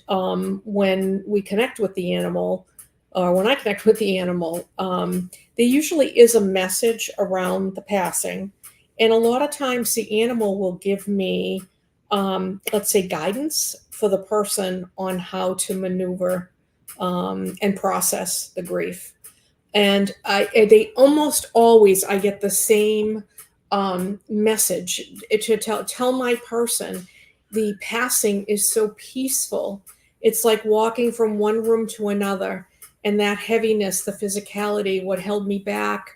when we connect with the animal, or when I connect with the animal, there usually is a message around the passing. And a lot of times the animal will give me, let's say, guidance for the person on how to maneuver and process the grief. And they almost always, I get the same message to tell my person, the passing is so peaceful. It's like walking from one room to another, and that heaviness, the physicality, what held me back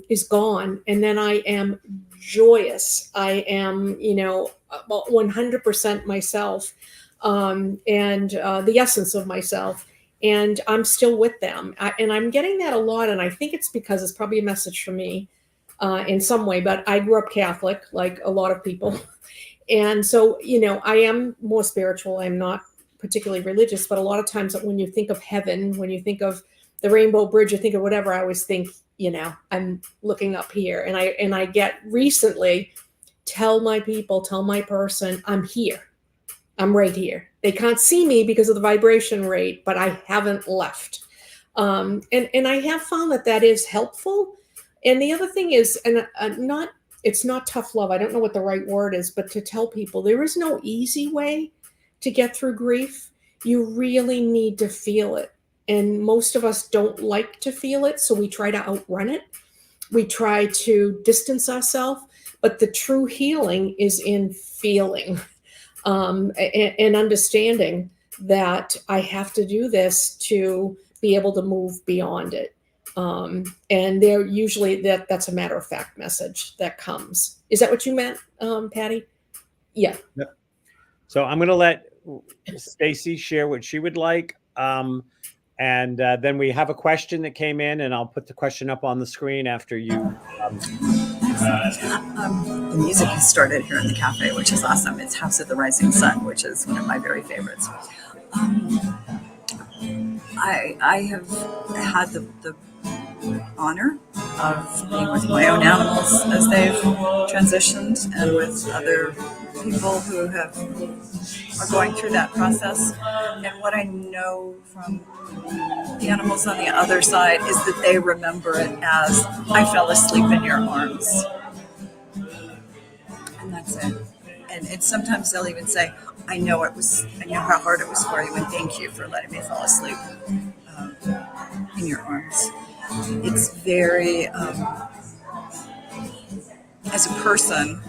is gone. And then I am joyous. I am, 100% myself. And the essence of myself, and I'm still with them. And I'm getting that a lot, and I think it's because it's probably a message for me in some way, but I grew up Catholic, like a lot of people. And so, I am more spiritual. I'm not particularly religious, but a lot of times when you think of heaven, when you think of the Rainbow Bridge, you think of whatever, I always think, I'm looking up here. And I get recently, tell my person, I'm here. I'm right here. They can't see me because of the vibration rate, but I haven't left. And I have found that is helpful. And the other thing is, it's not tough love. I don't know what the right word is, but to tell people there is no easy way to get through grief. You really need to feel it. And most of us don't like to feel it, so we try to outrun it. We try to distance ourselves, but the true healing is in feeling. And understanding that I have to do this to be able to move beyond it. And they're usually that's a matter of fact message that comes. Is that what you meant, Patty? Yeah. Yep. So I'm going to let Stacy share what she would like. And then we have a question that came in, and I'll put the question up on the screen after you. The music has started here in the cafe, which is awesome. It's House of the Rising Sun, which is one of my very favorites. I have had the honor of being with my own animals as they've transitioned, and with other people who are going through that process. And what I know from the animals on the other side is that they remember it as, I fell asleep in your arms. And that's it. And sometimes they'll even say, I know how hard it was for you, and thank you for letting me fall asleep in your arms. It's very, as a person,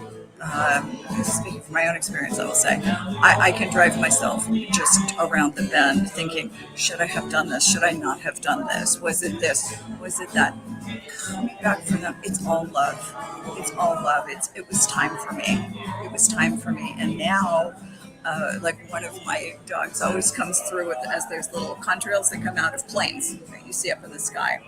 speaking from my own experience, I will say, I can drive myself just around the bend thinking, should I have done this? Should I not have done this? Was it this? Was it that? Coming back from them, it's all love. It's all love. It was time for me. It was time for me. And now, like one of my dogs always comes through as there's little contrails that come out of planes that you see up in the sky.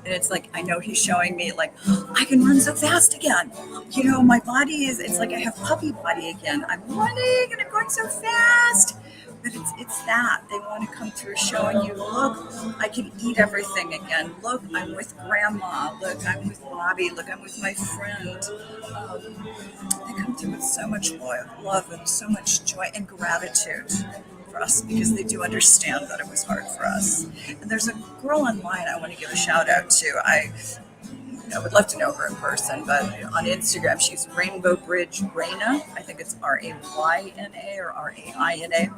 And it's like, I know he's showing me, like, I can run so fast again. You know, my body it's like I have puppy body again. I'm running and I'm going so fast. But it's that. They want to come through showing you, look, I can eat everything again. Look, I'm with grandma. Look, I'm with Bobby. Look, I'm with my friend. They come through with so much love and so much joy and gratitude for us, because they do understand that it was hard for us. And there's a girl online I want to give a shout out to. I would love to know her in person, but on Instagram, she's Rainbow Bridge Raina. I think it's Rayna or Raina.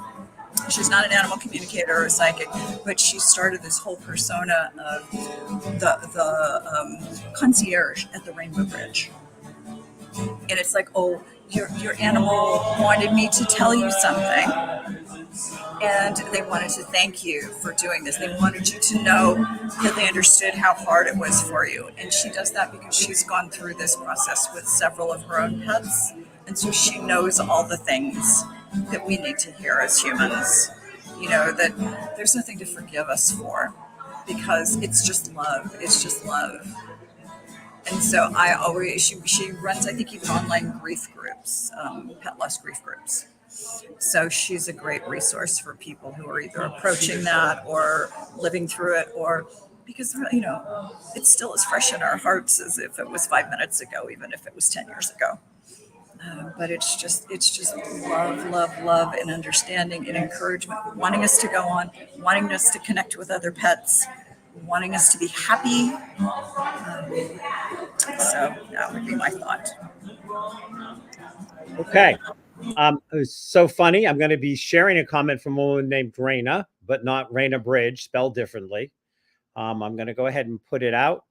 She's not an animal communicator or a psychic, but she started this whole persona of the concierge at the Rainbow Bridge. And it's like, oh, your animal wanted me to tell you something, and they wanted to thank you for doing this. They wanted you to know that they understood how hard it was for you. And she does that because she's gone through this process with several of her own pets. And so she knows all the things that we need to hear as humans. You know, that there's nothing to forgive us for, because it's just love. It's just love. And so she runs, I think, even online grief groups, pet loss grief groups. So she's a great resource for people who are either approaching that or living through it, or because, you know, it's still as fresh in our hearts as if it was 5 minutes ago, even if it was 10 years ago. But it's just love, and understanding and encouragement, wanting us to go on, wanting us to connect with other pets, wanting us to be happy. So that would be my thought. Okay. It was so funny. I'm going to be sharing a comment from a woman named Raina, but not Raina Bridge, spelled differently. I'm going to go ahead and put it out.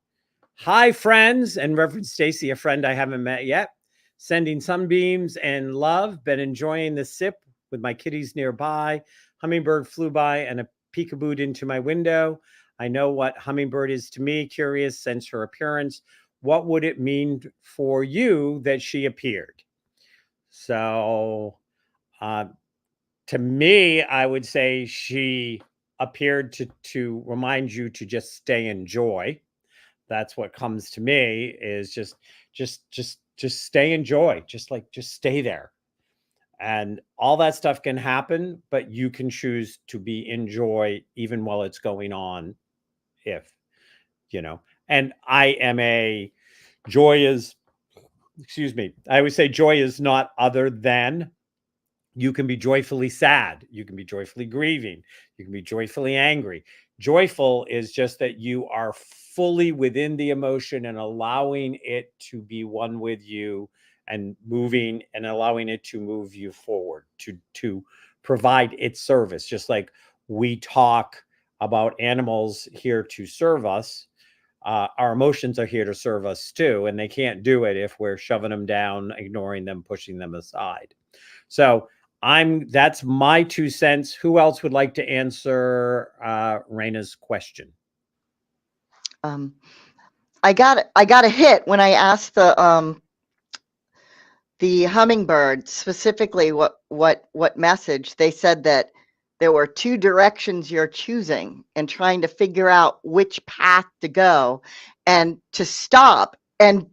Hi, friends, and Reverend Stacy, a friend I haven't met yet. Sending sunbeams and love. Been enjoying the sip with my kitties nearby. Hummingbird flew by and a peekabooed into my window. I know what hummingbird is to me. Curious, since her appearance. What would it mean for you that she appeared? So to me, I would say she appeared to remind you to just stay in joy. That's what comes to me, is just stay in joy. Just stay there. And all that stuff can happen, but you can choose to be in joy even while it's going on. If, you know, and I always say joy is not other than. You can be joyfully sad. You can be joyfully grieving. You can be joyfully angry. Joyful is just that you are fully within the emotion and allowing it to be one with you, and moving and allowing it to move you forward, to provide its service. Just like we talk about animals here to serve us, our emotions are here to serve us too, and they can't do it if we're shoving them down, ignoring them, pushing them aside. So That's my 2 cents. Who else would like to answer Raina's question? I got a hit when I asked the hummingbird specifically what message. They said that there were 2 directions you're choosing and trying to figure out which path to go and to stop and,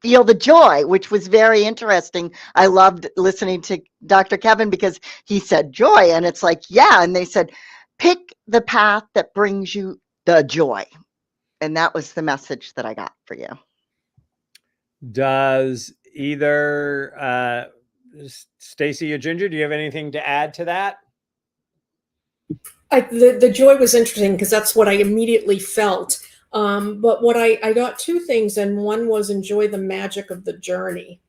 feel the joy, which was very interesting. I loved listening to Dr. Kevin because he said joy, and it's like, yeah. And they said, pick the path that brings you the joy. And that was the message that I got for you. Does either Stacy or Ginger, do you have anything to add to that? The joy was interesting because that's what I immediately felt. But what I got 2 things, and one was enjoy the magic of the journey.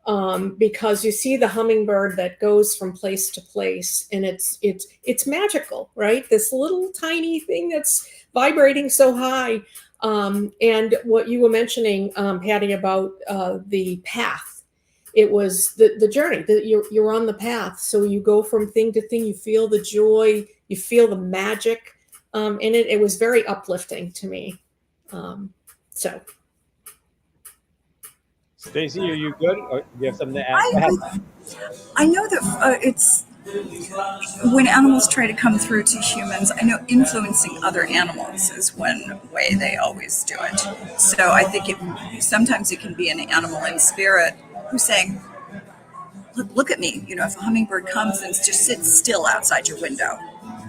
Because you see the hummingbird that goes from place to place, and it's magical, right? This little tiny thing that's vibrating so high. And what you were mentioning, Patty, about the path. It was the journey that you're on the path. So you go from thing to thing, you feel the joy, you feel the magic. And it was very uplifting to me. So. Stacy, are you good? Or do you have something to add? I know that it's when animals try to come through to humans, I know influencing other animals is one way they always do it. So I think sometimes it can be an animal in spirit who's saying, look at me. If a hummingbird comes and just sits still outside your window,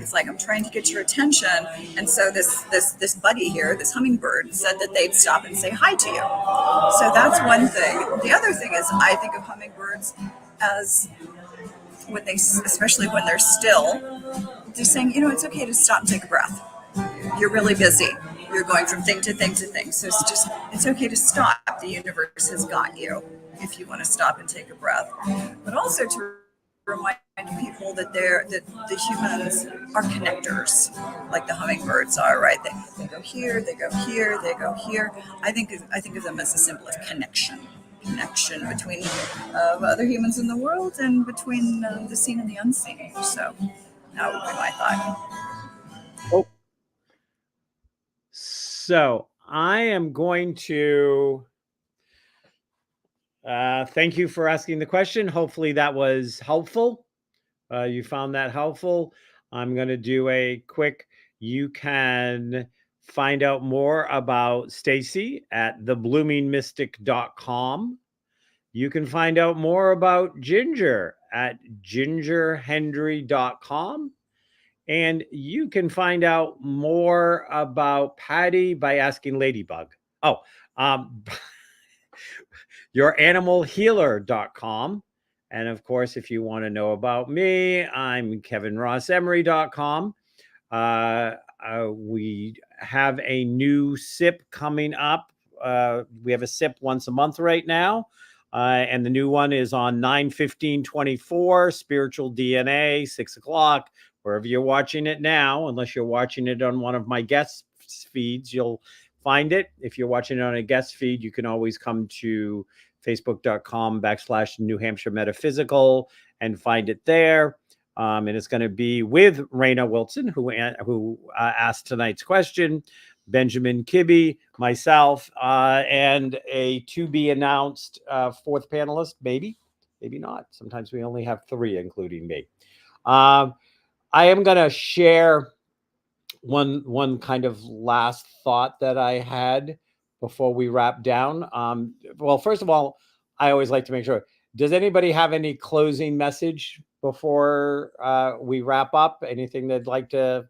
it's like, I'm trying to get your attention. And so this buddy here, this hummingbird, said that they'd stop and say hi to you. So that's one thing. The other thing is, I think of hummingbirds as especially when they're still, they're saying, it's okay to stop and take a breath. You're really busy. You're going from thing to thing to thing. So it's okay to stop. The universe has got you if you want to stop and take a breath. But also to remind people that the humans are connectors, like the hummingbirds are, right? They go here, they go here, they go here. I think of them as a symbol of connection between other humans in the world and between the seen and the unseen. So that would be my thought. Oh. So I am going to thank you for asking the question. Hopefully that was helpful. You found that helpful. I'm going to do a quick, you can find out more about Stacy at thebloomingmystic.com. You can find out more about Ginger at gingerhendry.com. And you can find out more about Patty by asking Ladybug. Youranimalhealer.com. And of course, if you want to know about me, I'm kevinrossemery.com. We have a new SIP coming up. We have a SIP once a month right now. And the new one is on 9/15/24, Spiritual DNA, 6 o'clock, wherever you're watching it now. Unless you're watching it on one of my guest feeds, you'll find it. If you're watching it on a guest feed, you can always come to facebook.com/New Hampshire Metaphysical and find it there. And it's going to be with Raina Wilson, who asked tonight's question, Benjamin Kibbe, myself, and a to-be announced 4th panelist, maybe not. Sometimes we only have 3, including me. I am going to share one kind of last thought that I had before we wrap down. Well, first of all, I always like to make sure, does anybody have any closing message before we wrap up? Anything they'd like to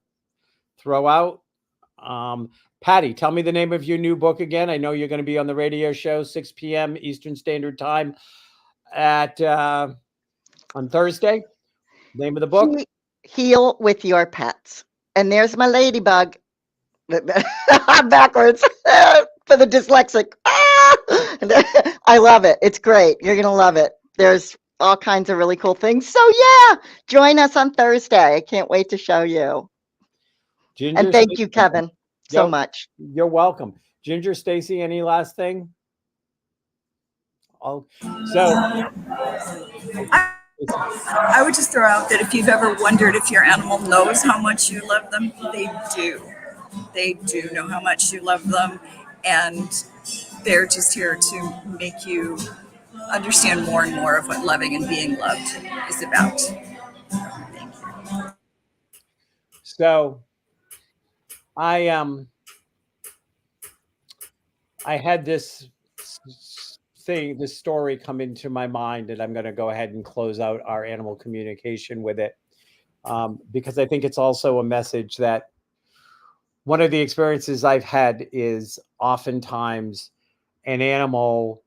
throw out? Patty, tell me the name of your new book again. I know you're going to be on the radio show, 6 p.m. Eastern Standard Time on Thursday. Name of the book? Heal with Your Pets. And there's my ladybug. Backwards for the dyslexic. I love it. It's great. You're going to love it. There's all kinds of really cool things. So yeah, join us on Thursday. I can't wait to show you. Ginger, and thank you, Kevin, so much. You're welcome. Ginger, Stacy, any last thing? I I would just throw out that if you've ever wondered if your animal knows how much you love them, they do. They do know how much you love them, and they're just here to make you understand more and more of what loving and being loved is about. Thank you. So I had this this story come into my mind, and I'm going to go ahead and close out our animal communication with it, because I think it's also a message that one of the experiences I've had is oftentimes an animal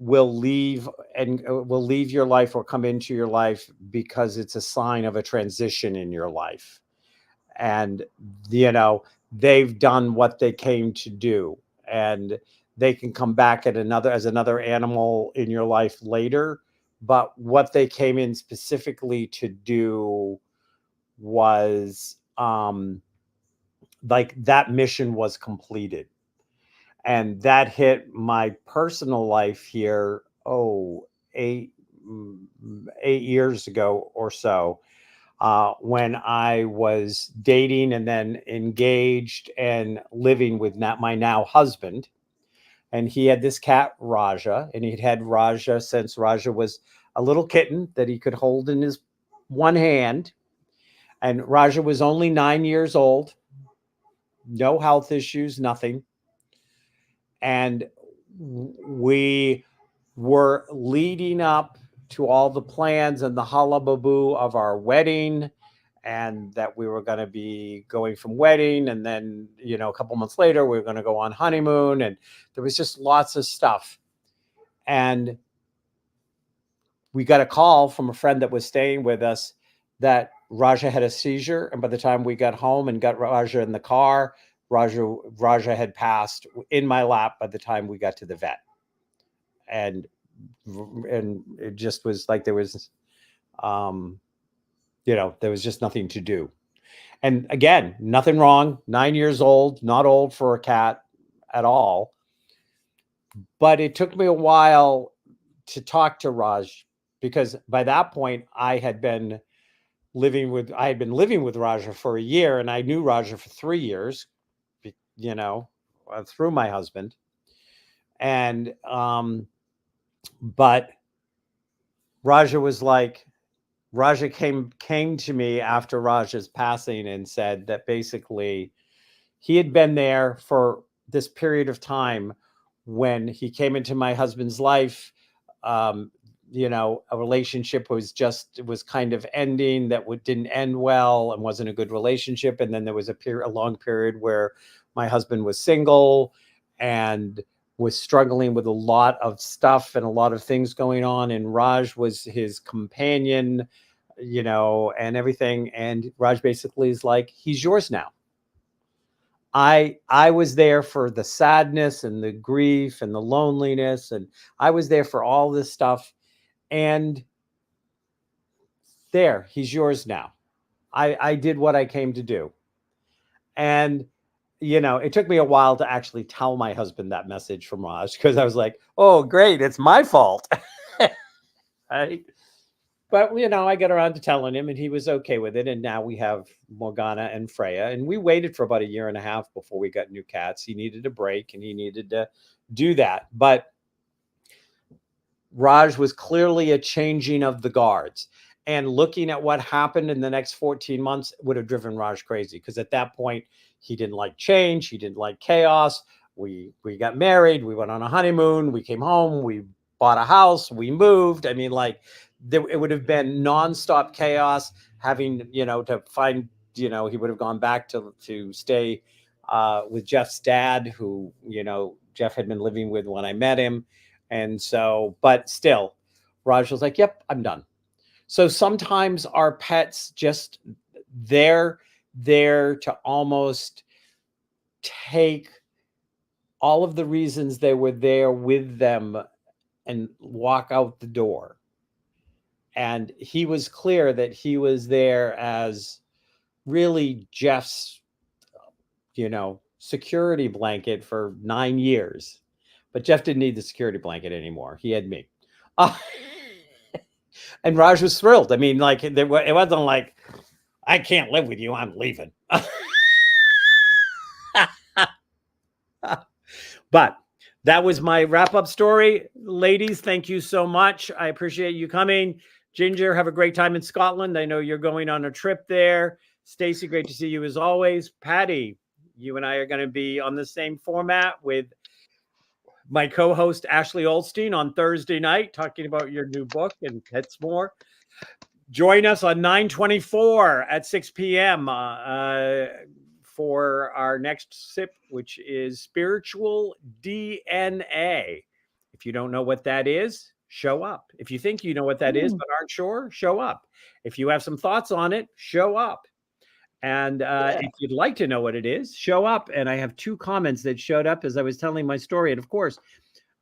will leave and will leave your life or come into your life because it's a sign of a transition in your life. And, they've done what they came to do, and they can come back at as another animal in your life later. But what they came in specifically to do was, like, that mission was completed. And that hit my personal life here, 8 years ago or so, when I was dating and then engaged and living with my now husband. And he had this cat, Raja, and he'd had Raja since Raja was a little kitten that he could hold in his one hand. And Raja was only 9 years old, no health issues, nothing. And we were leading up to all the plans and the hullabaloo of our wedding, and that we were going to be going from wedding, and then a couple months later we were going to go on honeymoon, and there was just lots of stuff. And we got a call from a friend that was staying with us that Raja had a seizure, and by the time we got home and got Raja in the car, Raja had passed in my lap by the time we got to the vet. And it just was like there was there was just nothing to do. And again, nothing wrong, 9 years old, not old for a cat at all. But it took me a while to talk to Raj, because by that point I had been living with Raja for a year, and I knew Raja for 3 years, through my husband. And but Raja came to me after Raja's passing and said that basically he had been there for this period of time when he came into my husband's life. A relationship was kind of ending, that didn't end well and wasn't a good relationship. And then there was a long period where my husband was single and was struggling with a lot of stuff and a lot of things going on. And Raj was his companion, and everything. And Raj basically is like, he's yours now. I was there for the sadness and the grief and the loneliness, and I was there for all this stuff. And there, he's yours now. I did what I came to do. And it took me a while to actually tell my husband that message from Raj, because I was like, oh, great, it's my fault. Right? But, I got around to telling him, and he was okay with it. And now we have Morgana and Freya. And we waited for about a year and a half before we got new cats. He needed a break, and he needed to do that. But Raj was clearly a changing of the guards. And looking at what happened in the next 14 months would have driven Raj crazy, because at that point, he didn't like change. He didn't like chaos. We got married. We went on a honeymoon. We came home. We bought a house. We moved. I mean, it would have been nonstop chaos, having, to find, he would have gone back to stay with Jeff's dad, who, Jeff had been living with when I met him. And so, but still, Raj was like, yep, I'm done. So sometimes our pets just, they're there to almost take all of the reasons they were there with them and walk out the door. And he was clear that he was there as really Jeff's, security blanket for 9 years. But Jeff didn't need the security blanket anymore. He had me. And Raj was thrilled. I mean, like it wasn't like, I can't live with you, I'm leaving. But that was my wrap-up story. Ladies, thank you so much. I appreciate you coming. Ginger, have a great time in Scotland. I know you're going on a trip there. Stacy, great to see you as always. Patty, you and I are going to be on the same format with my co-host Ashley Olstein on Thursday night, talking about your new book and pets more. Join us on 9/24 at 6 p.m. For our next sip, which is spiritual DNA. If you don't know what that is, show up. If you think you know what that is but aren't sure, show up. If you have some thoughts on it, show up. And if you'd like to know what it is, show up. And I have 2 comments that showed up as I was telling my story. And of course,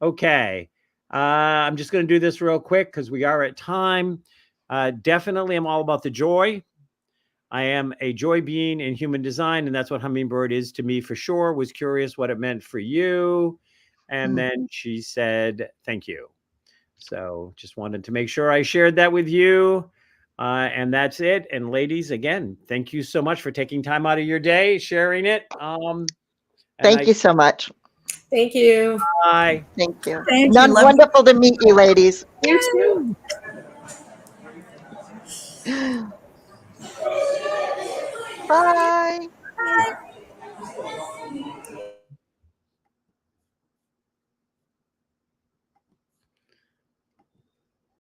okay, I'm just going to do this real quick because we are at time. Definitely, I'm all about the joy. I am a joy being in human design, and that's what Hummingbird is to me for sure. Was curious what it meant for you. And then she said, thank you. So just wanted to make sure I shared that with you. And that's it. And ladies, again, thank you so much for taking time out of your day, sharing it. Thank you so much. Thank you. Bye. Thank you. Thank you. Wonderful to meet you, ladies. You too. Bye.